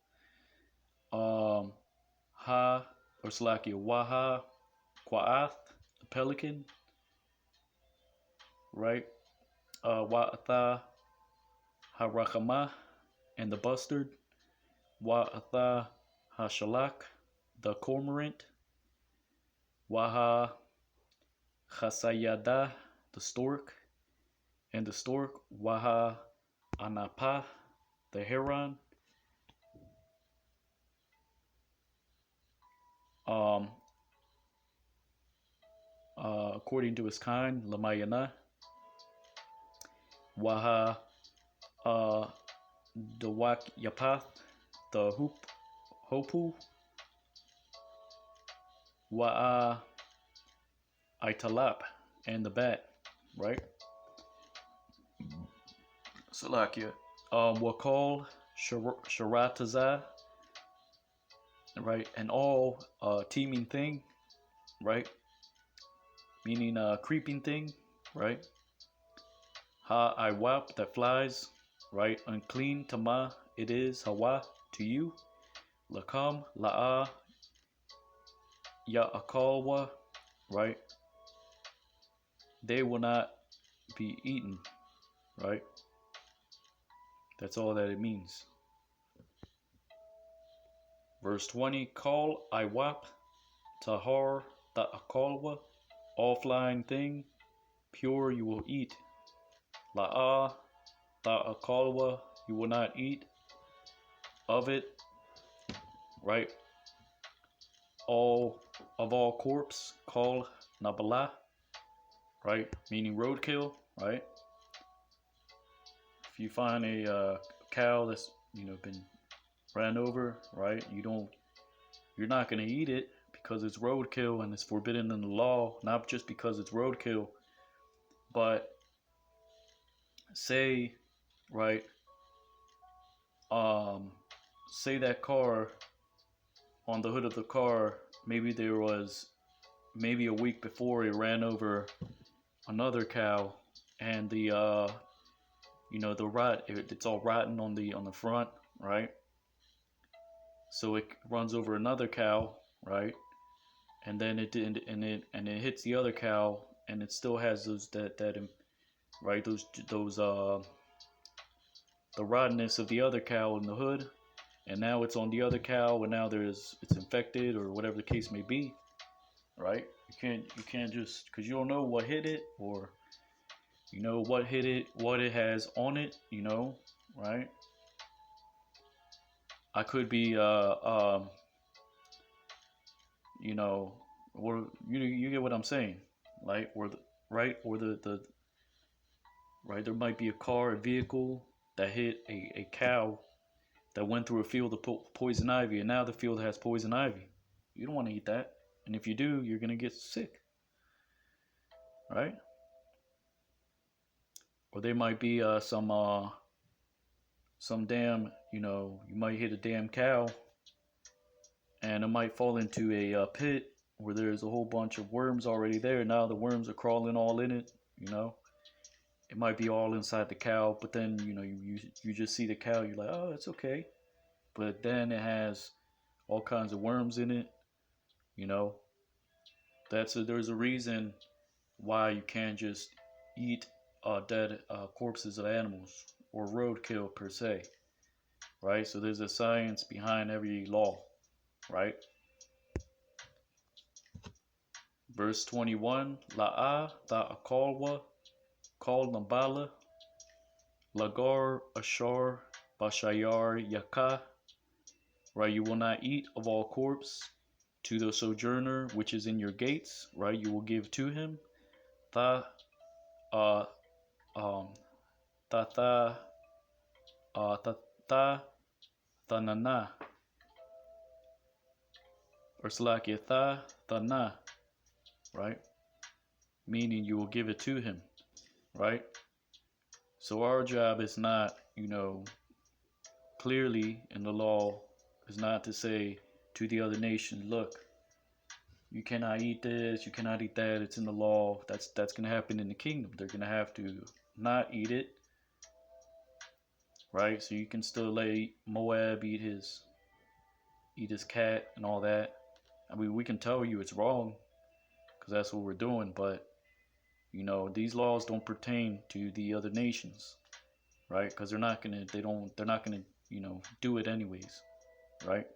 Um, ha or Slakia Waha Qua'ath, the pelican, right? Wa'atha Harakama, and the bustard. Wa'atha Hashalak, the cormorant. Waha Chasayada, the stork. And the stork. Waha Anapa, the heron. Um, according to his kind, Lamayana. Waha Dawak Yapath, the Hopu. Wa'a Italap, and the bat, right? Salakia. Wakal Sharataza, right? And all teeming thing, right? Meaning creeping thing, right? Ha Iwap, that flies, right? Unclean Tama, it is Hawa, to you. Lakam La'a Ya Akalwa, right? They will not be eaten, right? That's all that it means. Verse 20, Call Iwap Tahar Ta'akalwa, all flying thing, pure you will eat. La'a Ta'akalwa, you will not eat of it, right? All corpse, call Nabala, right? Meaning roadkill, right? If you find a cow that's been ran over, right? You're not gonna eat it because it's roadkill and it's forbidden in the law. Not just because it's roadkill, but say, right? Say that car, on the hood of the car, maybe there was maybe a week before it ran over another cow, and the rot, it's all rotten on the front, right? So it runs over another cow, right? And then it hits the other cow, and it still has those that right those the rottenness of the other cow in the hood, and now it's on the other cow, and now it's infected or whatever the case may be, right? You can't just because you don't know what hit it, or what hit it, what it has on it, right? I could be you know or you get what I'm saying, like, or the right, or the right, there might be a car, a vehicle that hit a cow that went through a field of poison ivy, and now the field has poison ivy. You don't want to eat that, and if you do, you're gonna get sick, right? Or there might be some damn, you might hit a damn cow, and it might fall into a pit where there's a whole bunch of worms already there. Now the worms are crawling all in it. It might be all inside the cow, but then you just see the cow. You're like, oh, it's okay, but then it has all kinds of worms in it. You know, there's a reason why you can't just eat dead corpses of animals or roadkill per se, right? So there's a science behind every law, right? Verse 21, La'a ta'akalwa kal nabala lagar ashar bashayar yaka, right? You will not eat of all corpse to the sojourner which is in your gates, right? You will give to him ta uh um ta ta ta ta tanana, or slakia tha tana, right? Meaning you will give it to him, right? So our job is not, clearly in the law, is not to say to the other nation, look, you cannot eat this, you cannot eat that. It's in the law. That's gonna happen in the kingdom. They're gonna have to not eat it, right? So you can still let Moab eat his cat and all that. I mean, we can tell you it's wrong because that's what we're doing, but these laws don't pertain to the other nations, right? Because they're not gonna do it anyways, right?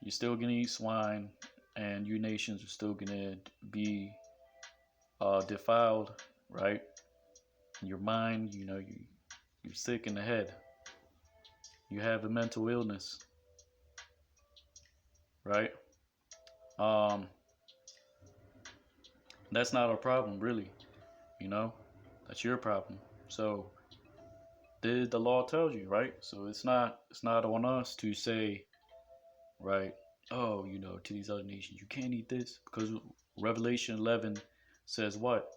You're still gonna eat swine, and you nations are still gonna be defiled, right? Your mind, you're sick in the head. You have a mental illness, right? Um, that's not our problem, really. That's your problem. So the law tells you, right? So it's not on us to say, right, oh, to these other nations, you can't eat this, because Revelation 11 says what?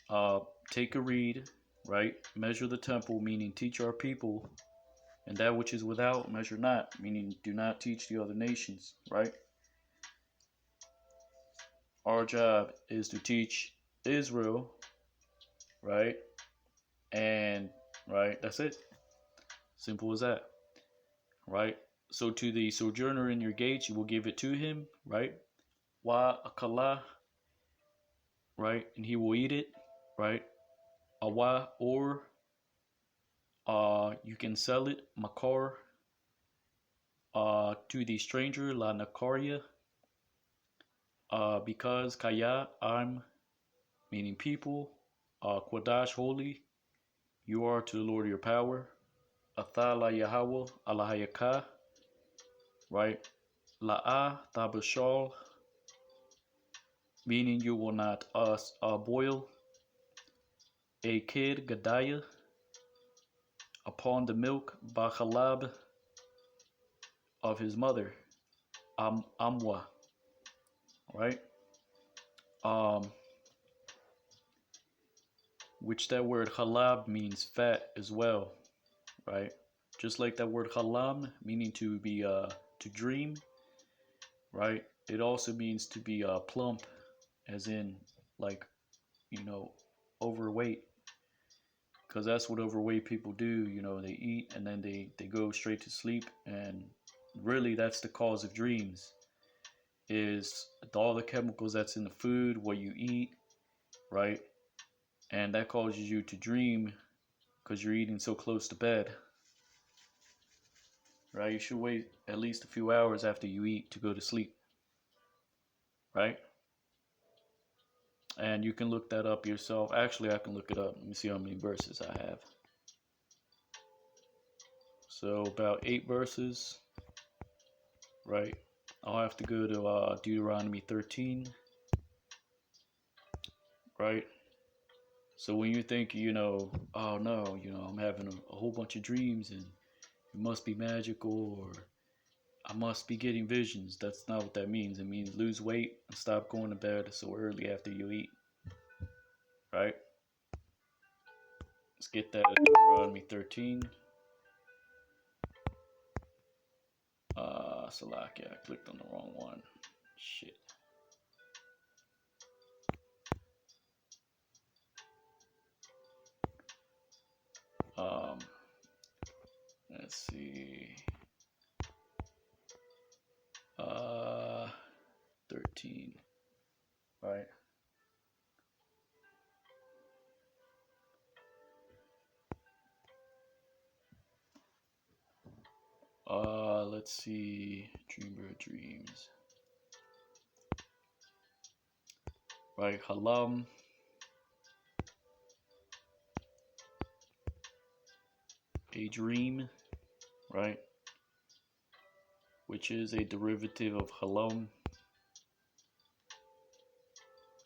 Uh, Take a reed, right? Measure the temple, meaning teach our people, and that which is without, measure not, meaning do not teach the other nations, right? Our job is to teach Israel, right? And, right, that's it. Simple as that, right? So to the sojourner in your gates, you will give it to him, right? Wa akala, right? And he will eat it, right? Awa, or you can sell it, makar, to the stranger, la nakaria, because kaya, I'm, meaning people, Quadash, holy, you are to the Lord your power, Athala Yahweh, Alahayaka, right? La'a Tabashal, meaning you will not boil a kid Gadaya upon the milk Bachalab of his mother, Amwa, right? Um, which that word halab means fat as well, right? Just like that word halam, meaning to be to dream, right? It also means to be plump, as in like, overweight. because that's what overweight people do. You know, they eat and then they go straight to sleep, and really that's the cause of dreams, is all the chemicals that's in the food, what you eat, right? And that causes you to dream because you're eating so close to bed, right? You should wait at least a few hours after you eat to go to sleep, right? And you can look that up yourself. Actually, I can look it up. Let me see how many verses I have. So about 8 verses, right? I'll have to go to Deuteronomy 13, right? So when you think, oh no, I'm having a whole bunch of dreams and it must be magical, or I must be getting visions. That's not what that means. It means lose weight and stop going to bed so early after you eat, right? Let's get that at Deuteronomy 13. Salakia, I clicked on the wrong one. Shit. Um, let's see. 13. Right. Let's see. Dreamer dreams. Right. Halam. A dream. Right. Which is a derivative of halam.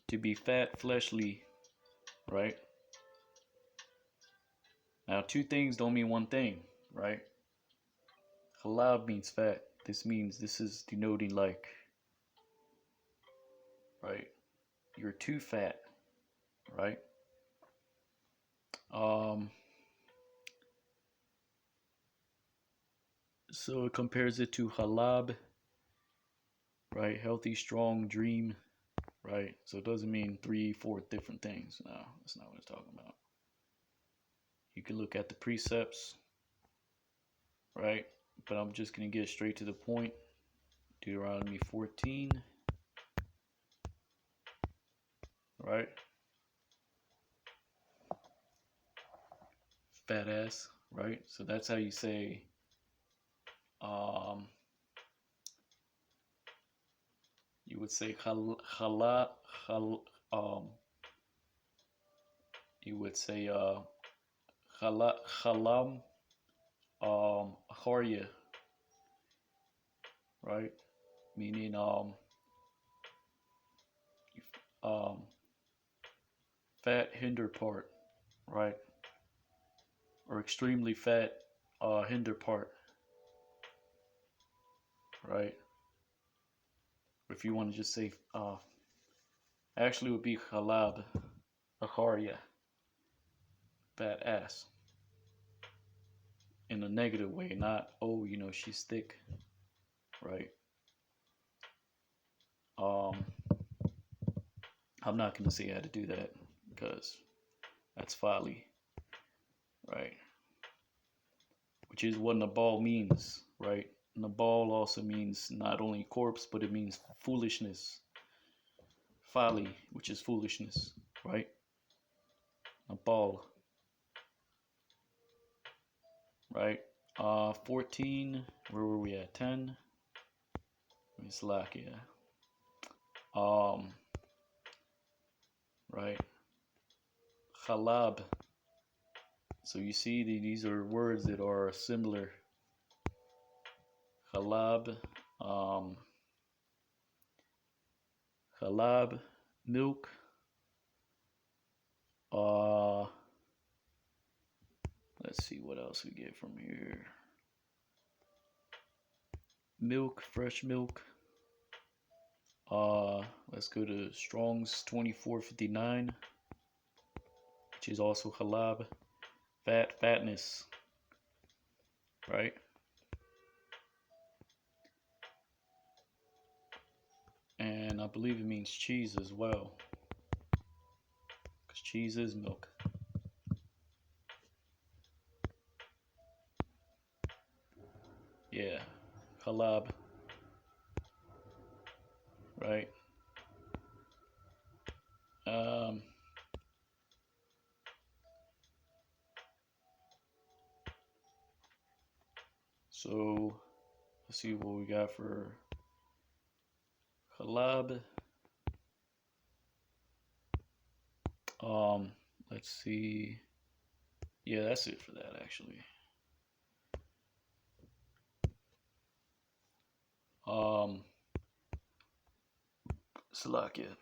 To be fat, fleshly. Right. Now, two things don't mean one thing. Right. Halab means fat. This is denoting like, right, you're too fat, right? So it compares it to halab, right? Healthy, strong, dream, right? So it doesn't mean 3, 4 different things. No, that's not what it's talking about. You can look at the precepts, right? But I'm just going to get straight to the point. Deuteronomy 14, right? Fat ass, right? So that's how you say, you would say you would say halam harya, right? Meaning um fat hinder part, right? Or extremely fat hinder part, right? If you want to just say actually it would be halab harya, fat ass, in a negative way, not she's thick, right? I'm not gonna say how to do that because that's folly, right? Which is what Nabal means, right? Nabal also means not only corpse, but it means foolishness, folly, which is foolishness, right? Nabal, right? 14. Where were we at? 10. Slakia. Right? Halab. So you see, these are words that are similar. Halab, halab, milk. Let's see what else we get from here. Milk, fresh milk. Let's go to Strong's 2459, which is also halab. Fatness, right? And I believe it means cheese as well, because cheese is milk. Yeah, halab, right? Um, so let's see what we got for halab. Um, let's see. Yeah, that's it for that actually. Um, Salakia.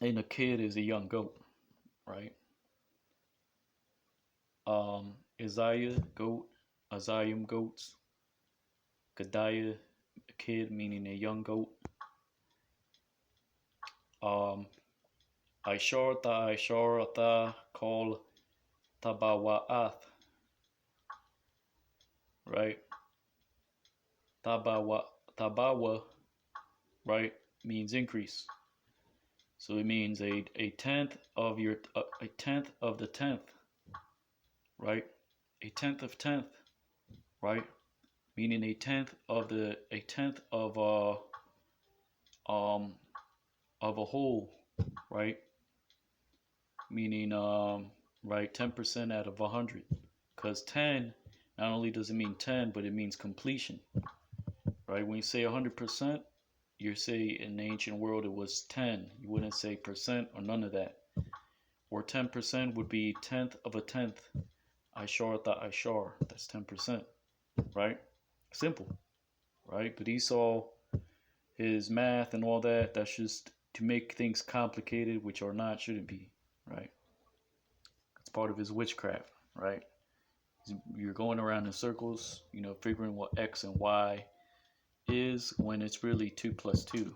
And a kid is a young goat, right? Isaiah, goat, Azayim, goats, Gadiah, a kid, meaning a young goat. Um, Aishar, Ata, call Tabawa'ath, right? Tabawa, right, means increase. So it means a tenth of your a tenth of the tenth, right? A tenth of tenth, right? Meaning a tenth um of a whole, right? Meaning right, 10% out of 100. Because 10 not only does it mean 10, but it means completion, right? When you say 100%, you say in the ancient world it was 10. You wouldn't say percent or none of that. Or 10% would be tenth of a tenth. Ishar, that's 10%, right? Simple, right? But Esau, his math and all that, that's just to make things complicated, which are not, shouldn't be, right? It's part of his witchcraft, right? You're going around in circles, figuring what X and Y is when it's really 2 plus 2,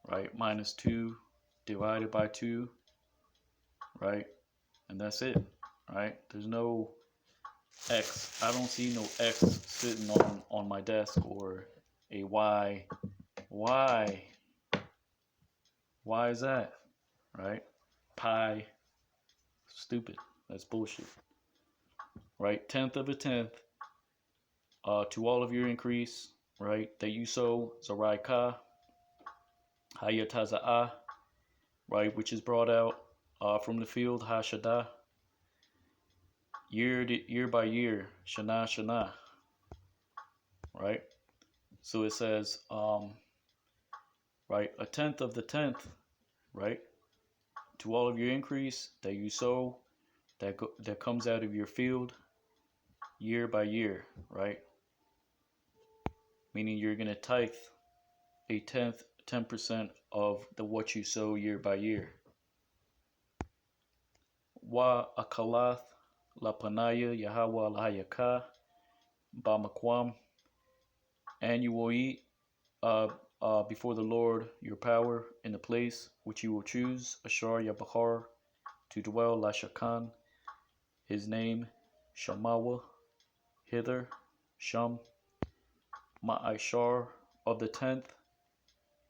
right? Minus 2 divided by 2, right? And that's it, right? There's no X. I don't see no X sitting on my desk or a Y. Why? Why is that? Right? Pi. Stupid. That's bullshit. Right? Tenth of a tenth. To all of your increase, right? That you sow, Zaraika, Hayataza'ah, right? Which is brought out from the field, Hashada, year by year, Shana, right? So it says, right, a tenth of the tenth, right? To all of your increase that you sow, that comes out of your field, year by year, right? Meaning you're gonna tithe a tenth, 10% of the what you sow year by year. Wa akalath lapanaya Yahweh lahayaka bamakwam, and you will eat before the Lord your power in the place which you will choose, Ashar Yabahar, to dwell, Lashakan, his name, Shamawa, hither, Sham, Ma'ashar, of the tenth,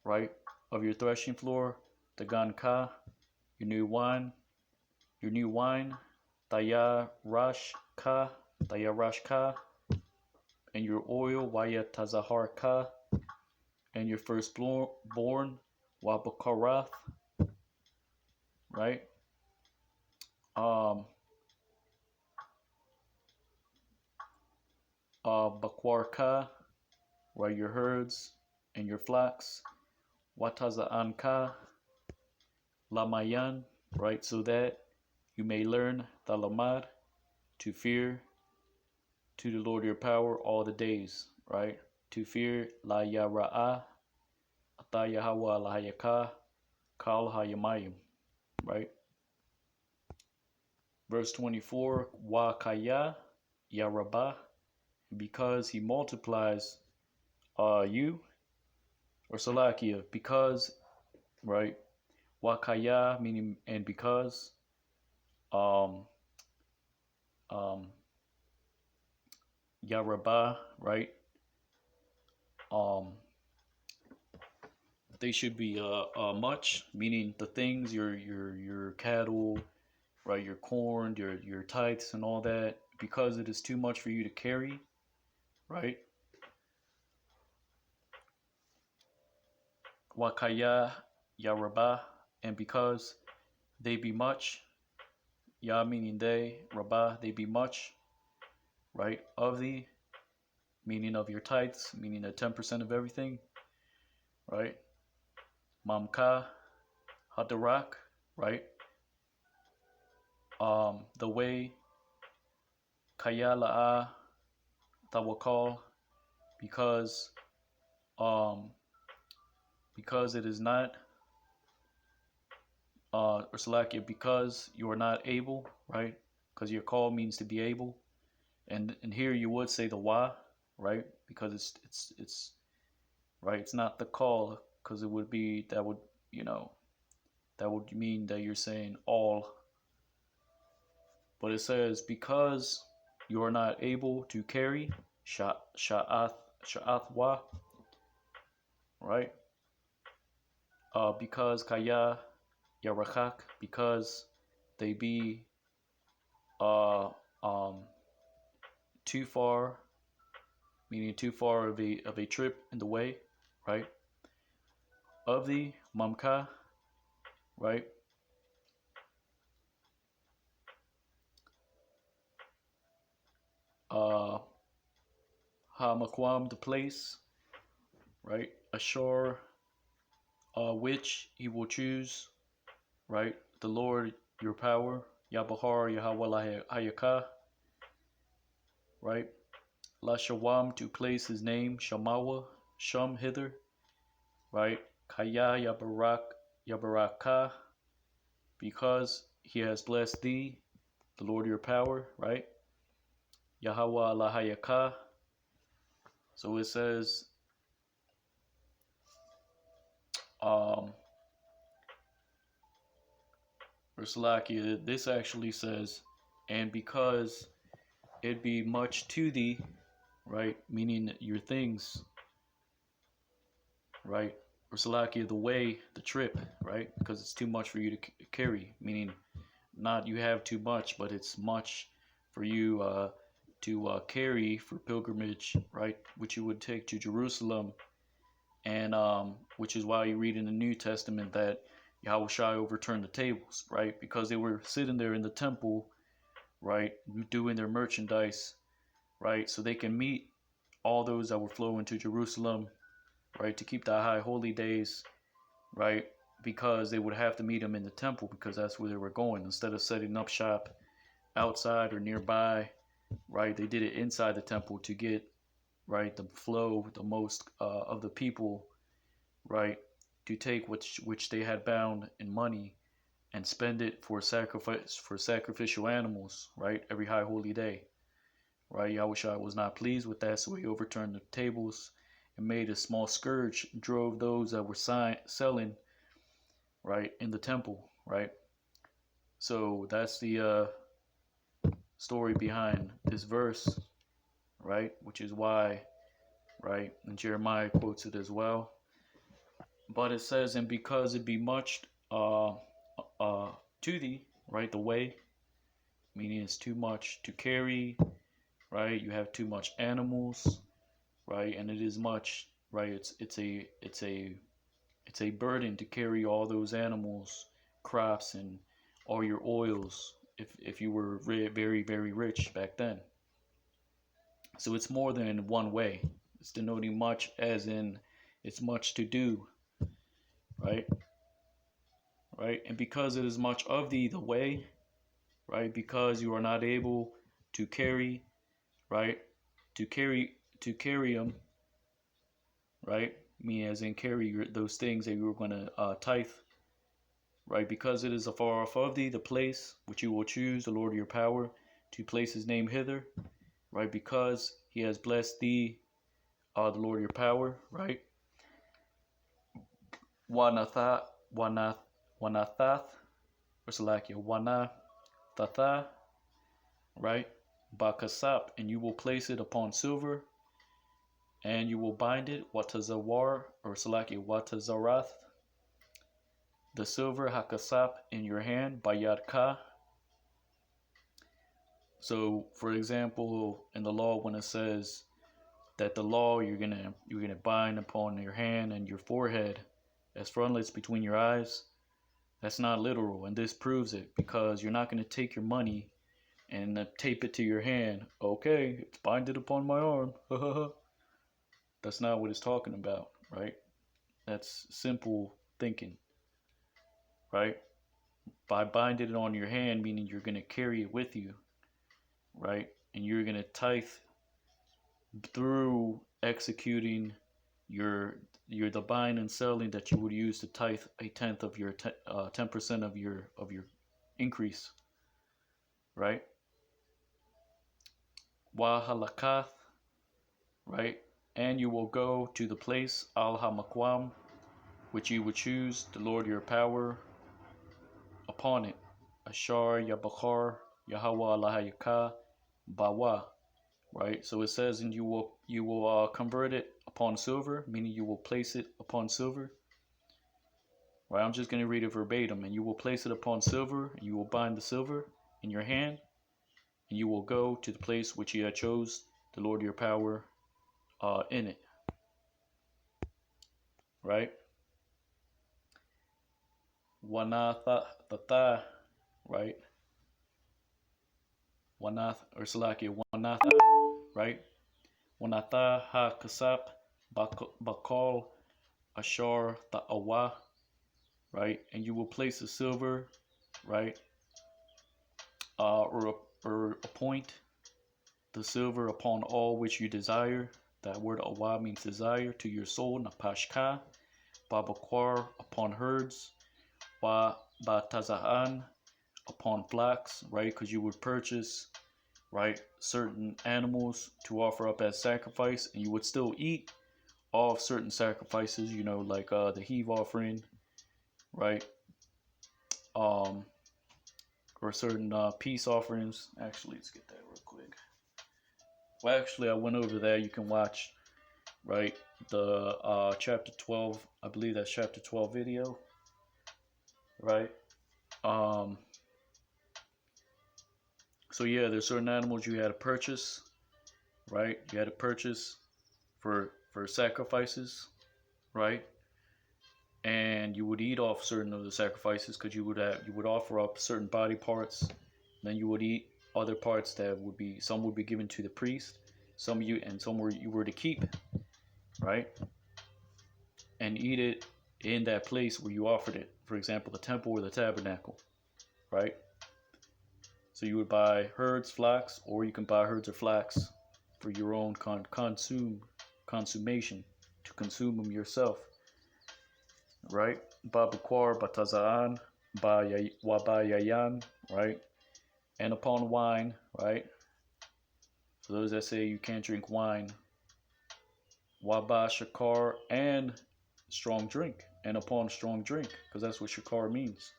right, of your threshing floor, the Ganka, your new wine, Tayarashka, and your oil, Wayatazaharka, and your firstborn, Wabakarath, right? Bakwarka, right, your herds and your flocks, Wataza Anka, Lamayan, right, so that you may learn the Lamad, to fear to the Lord your power all the days, right? To fear La Yara'ah, Ata Yahweh Lahayaka, Kal Hayamayim, right? Verse 24, Wa Kaya Yarabah, because he multiplies you, or Salakia, because, right? Wakaya, meaning and because, um, um, Yarabah, right? Um, they should be much, meaning the things, your cattle, right? Your corn, your tithes and all that, because it is too much for you to carry, right? Wakaya Yarabah, and because they be much, Ya meaning they, Rabah, they be much, right? Of thee, meaning of your tithes, meaning the 10% of everything, right? Mamka, Hadarak, right? The way, Kayala'a, Tawakal, because um because it is not or Salakia, because you are not able, right? Because your call means to be able. And here you would say the wa, right? Because it's right, it's not the call, because it would be that would, you know, that would mean that you're saying all. But it says because you are not able to carry, sha'ath wa, right? Because kaya yarachak, because they be uh um too far, meaning too far of a trip in the way, right? Of the mamka, right? Uh Hamaquam, the place, right? Ashore, which he will choose, right? The Lord, your power, Yabahar, Yahweh Hayakah, right? Lashawam, to place his name, Shamawa, Shum, hither, right? Kaya, Yabarakah, because he has blessed thee, the Lord your power, right? Yahweh Lahayakah. So it says, um, Versalaki, this actually says, and because it be much to thee, right? Meaning your things, right? Versalaki, the way, the trip, right? Because it's too much for you to carry, meaning not you have too much, but it's much for you to carry for pilgrimage, right? Which you would take to Jerusalem, and which is why you read in the New Testament that Yahushua overturned the tables, right? Because they were sitting there in the temple, right, doing their merchandise, right, so they can meet all those that were flowing to Jerusalem, right, to keep the high holy days, right, because they would have to meet them in the temple because that's where they were going. Instead of setting up shop outside or nearby, right, they did it inside the temple to get, right, the flow, the most of the people, right, to take which they had bound in money and spend it for sacrificial animals, right, every high holy day, right. Yahushua was not pleased with that, so he overturned the tables and made a small scourge, drove those that were selling, right, in the temple, right. So that's the story behind this verse, right, which is why, right, and Jeremiah quotes it as well. But it says, and because it be much to thee, right, the way, meaning it's too much to carry, right, you have too much animals, right, and it is much, right, it's a burden to carry all those animals, crops, and all your oils if you were very, very rich back then. So it's more than one way. It's denoting much as in it's much to do, right? Right? And because it is much of thee the way, right? Because you are not able to carry, right? To carry them, right? Me as in carry those things that you were going to tithe, right? Because it is afar off of thee the place which you will choose, the Lord of your power, to place his name hither, right? Because he has blessed thee, the Lord of your power, right? Wanathath, Wanathath, or Salakia, Wanathatha, right? Bakasap, and you will place it upon silver, and you will bind it, Watazawar, or Salakia, Watazarath, the silver Hakasap in your hand, Bayadka. So, for example, in the law, when it says that the law you're gonna bind upon your hand and your forehead as frontlets between your eyes, that's not literal, and this proves it because you're not gonna take your money and tape it to your hand. Okay, it's binded upon my arm. That's not what it's talking about, right? That's simple thinking, right? By binding it on your hand, meaning you're gonna carry it with you, right? And you're gonna tithe through executing your the buying and selling that you would use to tithe a tenth of your 10% of your increase, right? Wa halakath, right? And you will go to the place al hamakwam, which you would choose the Lord your power upon it. Ashar Yabachar Yahweh Lahayaka Bawa. Right? So it says, and you will convert it upon silver, meaning you will place it upon silver. Right? I'm just going to read it verbatim. And you will place it upon silver, and you will bind the silver in your hand, and you will go to the place which you had chose the Lord your power in it. Right? Wanatha, right? Wanath or Salakia, Wanatha, right? Wanatha ha kasap bakal ashar ta'awa, right? And you will place the silver, right? Or appoint the silver upon all which you desire. That word awa means desire to your soul. Napashka, babakwar upon herds, wa batazaan upon flocks, right? Because you would purchase, right, certain animals to offer up as sacrifice, and you would still eat off certain sacrifices, like the heave offering, right? Or certain peace offerings. Actually, let's get that real quick. Well, actually, I went over there. You can watch, right, the chapter 12. I believe that's chapter 12 video, right? So yeah, there's certain animals you had to purchase, right? You had to purchase for sacrifices, right? And you would eat off certain of the sacrifices because you would offer up certain body parts. Then you would eat other parts that some would be given to the priest, some you were to keep, right? And eat it in that place where you offered it. For example, the temple or the tabernacle, right? So you would buy herds, flocks, or you can buy herds or flocks for your own consummation, to consume them yourself, right? Babakwar, batazaan, wabayayan, right? And upon wine, right? For those that say you can't drink wine, waba shakar, and strong drink, and upon strong drink, because that's what shakar means.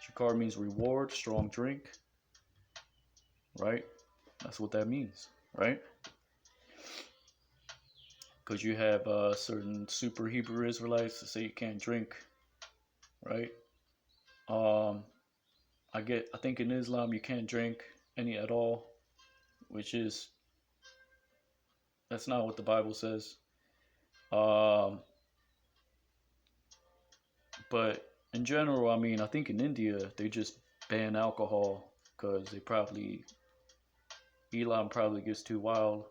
Shakar means reward, strong drink, right? That's what that means, right? Because you have certain super Hebrew Israelites that say you can't drink, right? I think in Islam you can't drink any at all, that's not what the Bible says. But in general, I mean, I think in India they just ban alcohol because Elon probably gets too wild.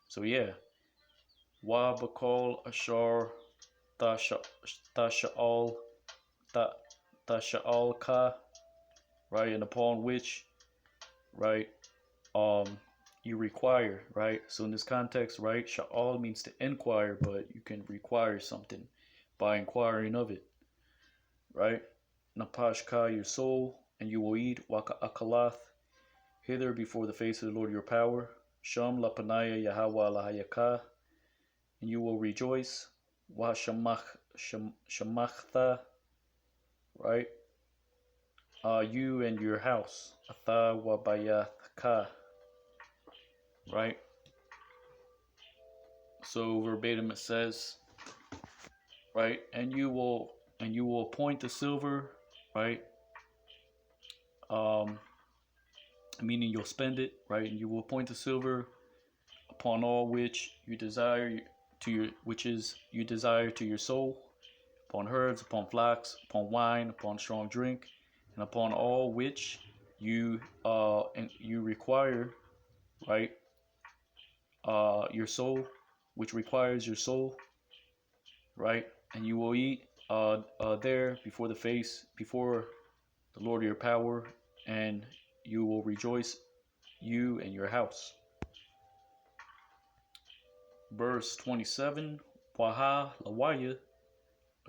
So yeah, wa bakal ashar tasha'al tasha'al ka, right, and upon which, right, you require, right? So in this context, right, sha'al means to inquire, but you can require something by inquiring of it, right? Napashka, your soul, and you will eat waka akalath, hither before the face of the Lord your power. Sham lapanaya Yahweh lahayaka, and you will rejoice. Wa shamachta, right? You and your house. Atha wa bayathka, right? So verbatim it says, right, and you will appoint the silver, right, meaning you'll spend it, right? And you will appoint the silver upon all which you desire you desire to your soul, upon herbs, upon flax, upon wine, upon strong drink, and upon all which you require, right? Your soul, which requires your soul, right? And you will eat there before the Lord of your power, and you will rejoice, you and your house. Verse 27, Waha Lawaya,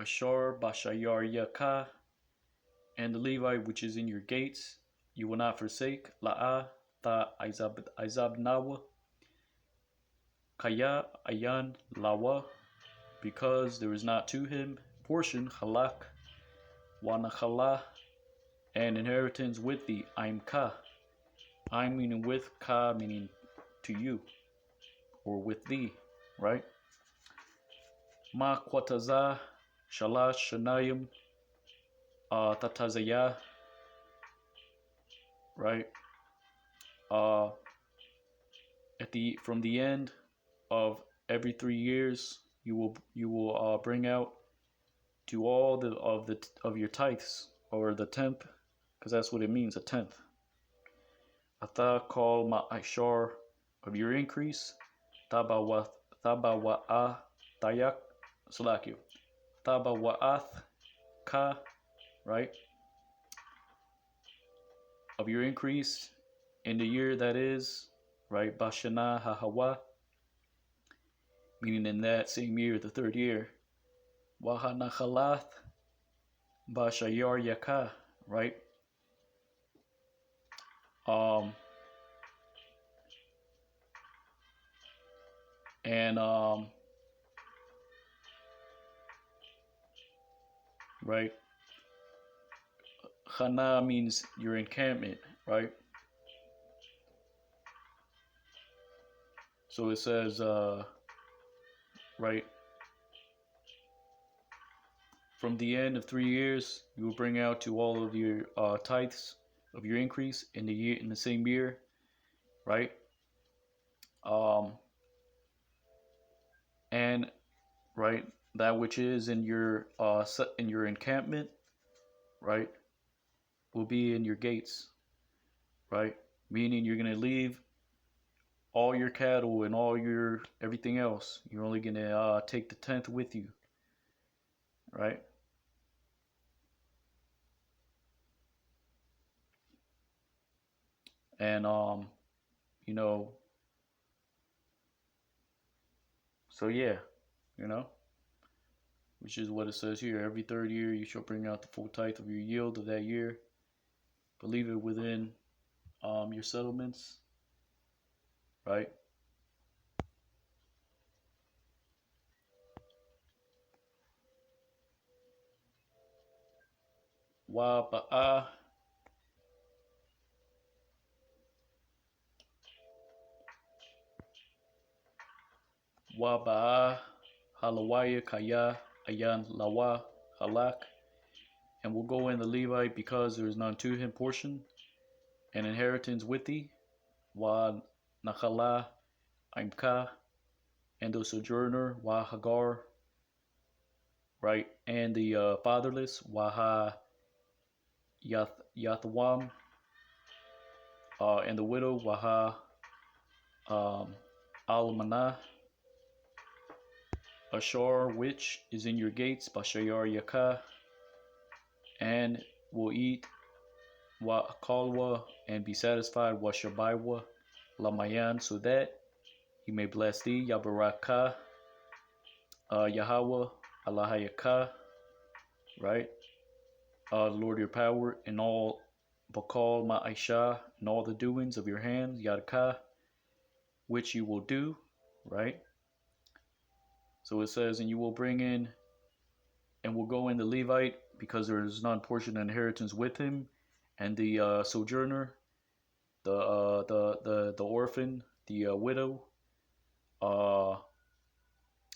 Ashar Bashayar Yaka, and the Levite which is in your gates, you will not forsake, La'a Ta Izab Nawa, Kaya Ayan Lawa, because there is not to him portion, Halak, Wanachala, and inheritance with thee, I'm Ka. I'm meaning with, Ka meaning to you, or with thee, right? Ma Kwataza, Shalash Shanayim, Tatazaya, right? From the end of every 3 years, you will bring out to all of your tithes, or the tenth, because that's what it means, a tenth. Ata call ma'ashar of your increase, tabawa tayak salakyu, tabawa'ath ka, right? Of your increase in the year that is, right? Bashana hahawa, meaning in that same year, the third year. Wahanachalath bashayar yaka, right? Right? Chana means your encampment, right? So it says, right? From the end of 3 years, you will bring out to all of your tithes of your increase in the same year, right? And right, that which is in your encampment, right, will be in your gates, right? Meaning you're gonna leave all your cattle and all your everything else. You're only gonna take the tenth with you, right? And you know, so yeah, you know, which is what it says here. Every third year you shall bring out the full tithe of your yield of that year, but leave it within your settlements, right? Wa ba'a wa ba'a halawaya kaya ayan lawa halak, and will go in the Levite because there is none to him portion, and inheritance with thee, wa nachala imka, and the sojourner, wa hagar, right, and the fatherless, wa ha yathwam, and the widow, wa ha almanah, Ashar, which is in your gates, Bashayar Yaka, and will eat Wa Kalwa and be satisfied, Wa Shabaiwa Lamayan, so that he may bless thee, Yabaraka, Yahweh, Allahayaka, right? Lord your power, in all Bakal Ma'aisha, and all the doings of your hands, Yadaka, which you will do, right? So it says, and you will bring in, and will go in the Levite, because there is none portion and inheritance with him, and the sojourner, the orphan, the widow,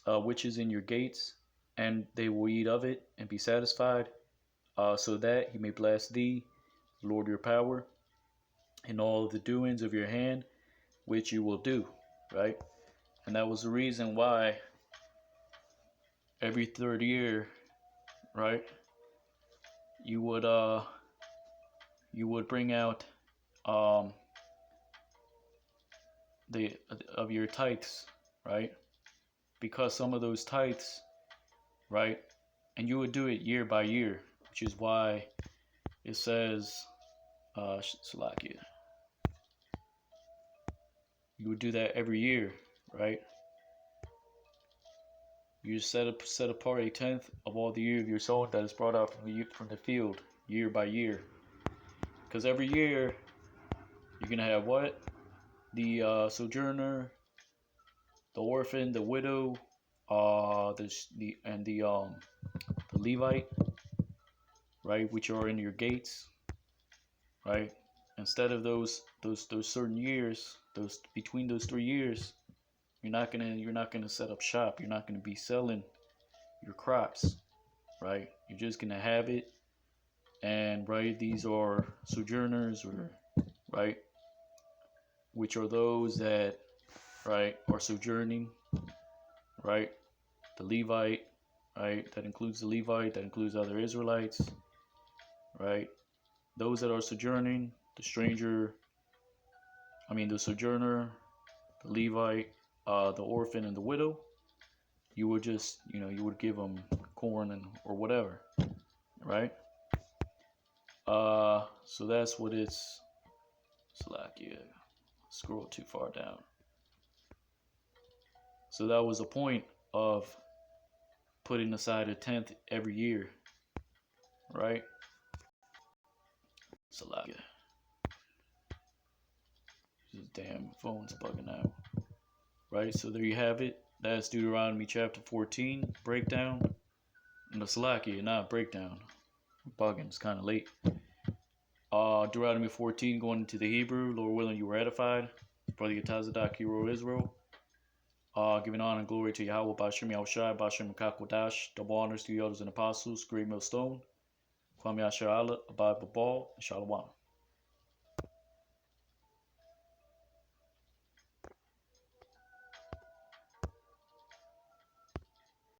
which is in your gates, and they will eat of it and be satisfied, so that he may bless thee, the Lord your power, in all the doings of your hand, which you will do, right? And that was the reason why every third year, right, you would bring out the of your tithes, right? Because some of those tithes, right, and you would do it year by year, which is why it says, Salakia, you would do that every year, right? You set apart a tenth of all the year of your soul that is brought out from the field year by year, because every year you're gonna have what? The sojourner, the orphan, the widow, the Levite, right, which are in your gates, right? Instead of those certain years, those between those 3 years, you're not gonna set up shop. You're not gonna be selling your crops, right? You're just gonna have it, and right, these are sojourners, or right, which are those that right are sojourning, right? The Levite, right? That includes the Levite. That includes other Israelites, right? Those that are sojourning, the stranger, the sojourner, the Levite, the orphan, and the widow, you would just, you would give them corn or whatever, right? So that's what it's like. Yeah, scroll too far down. So that was the point of putting aside a tenth every year, right? Salakia. This damn phone's bugging out. Right, so there you have it. That's Deuteronomy chapter 14 breakdown. And the Salakia, not breakdown. Bugging, it's kind of late. Deuteronomy 14 going into the Hebrew. Lord willing, you were edified. Brother Yatazadak, hero Israel. Giving honor and glory to Yahweh, Bashem Yahushai, Bashem Kakwadash. Double honors to the elders and apostles. Great millstone. Kwame Asher Allah, Abad Babal, and Shalom.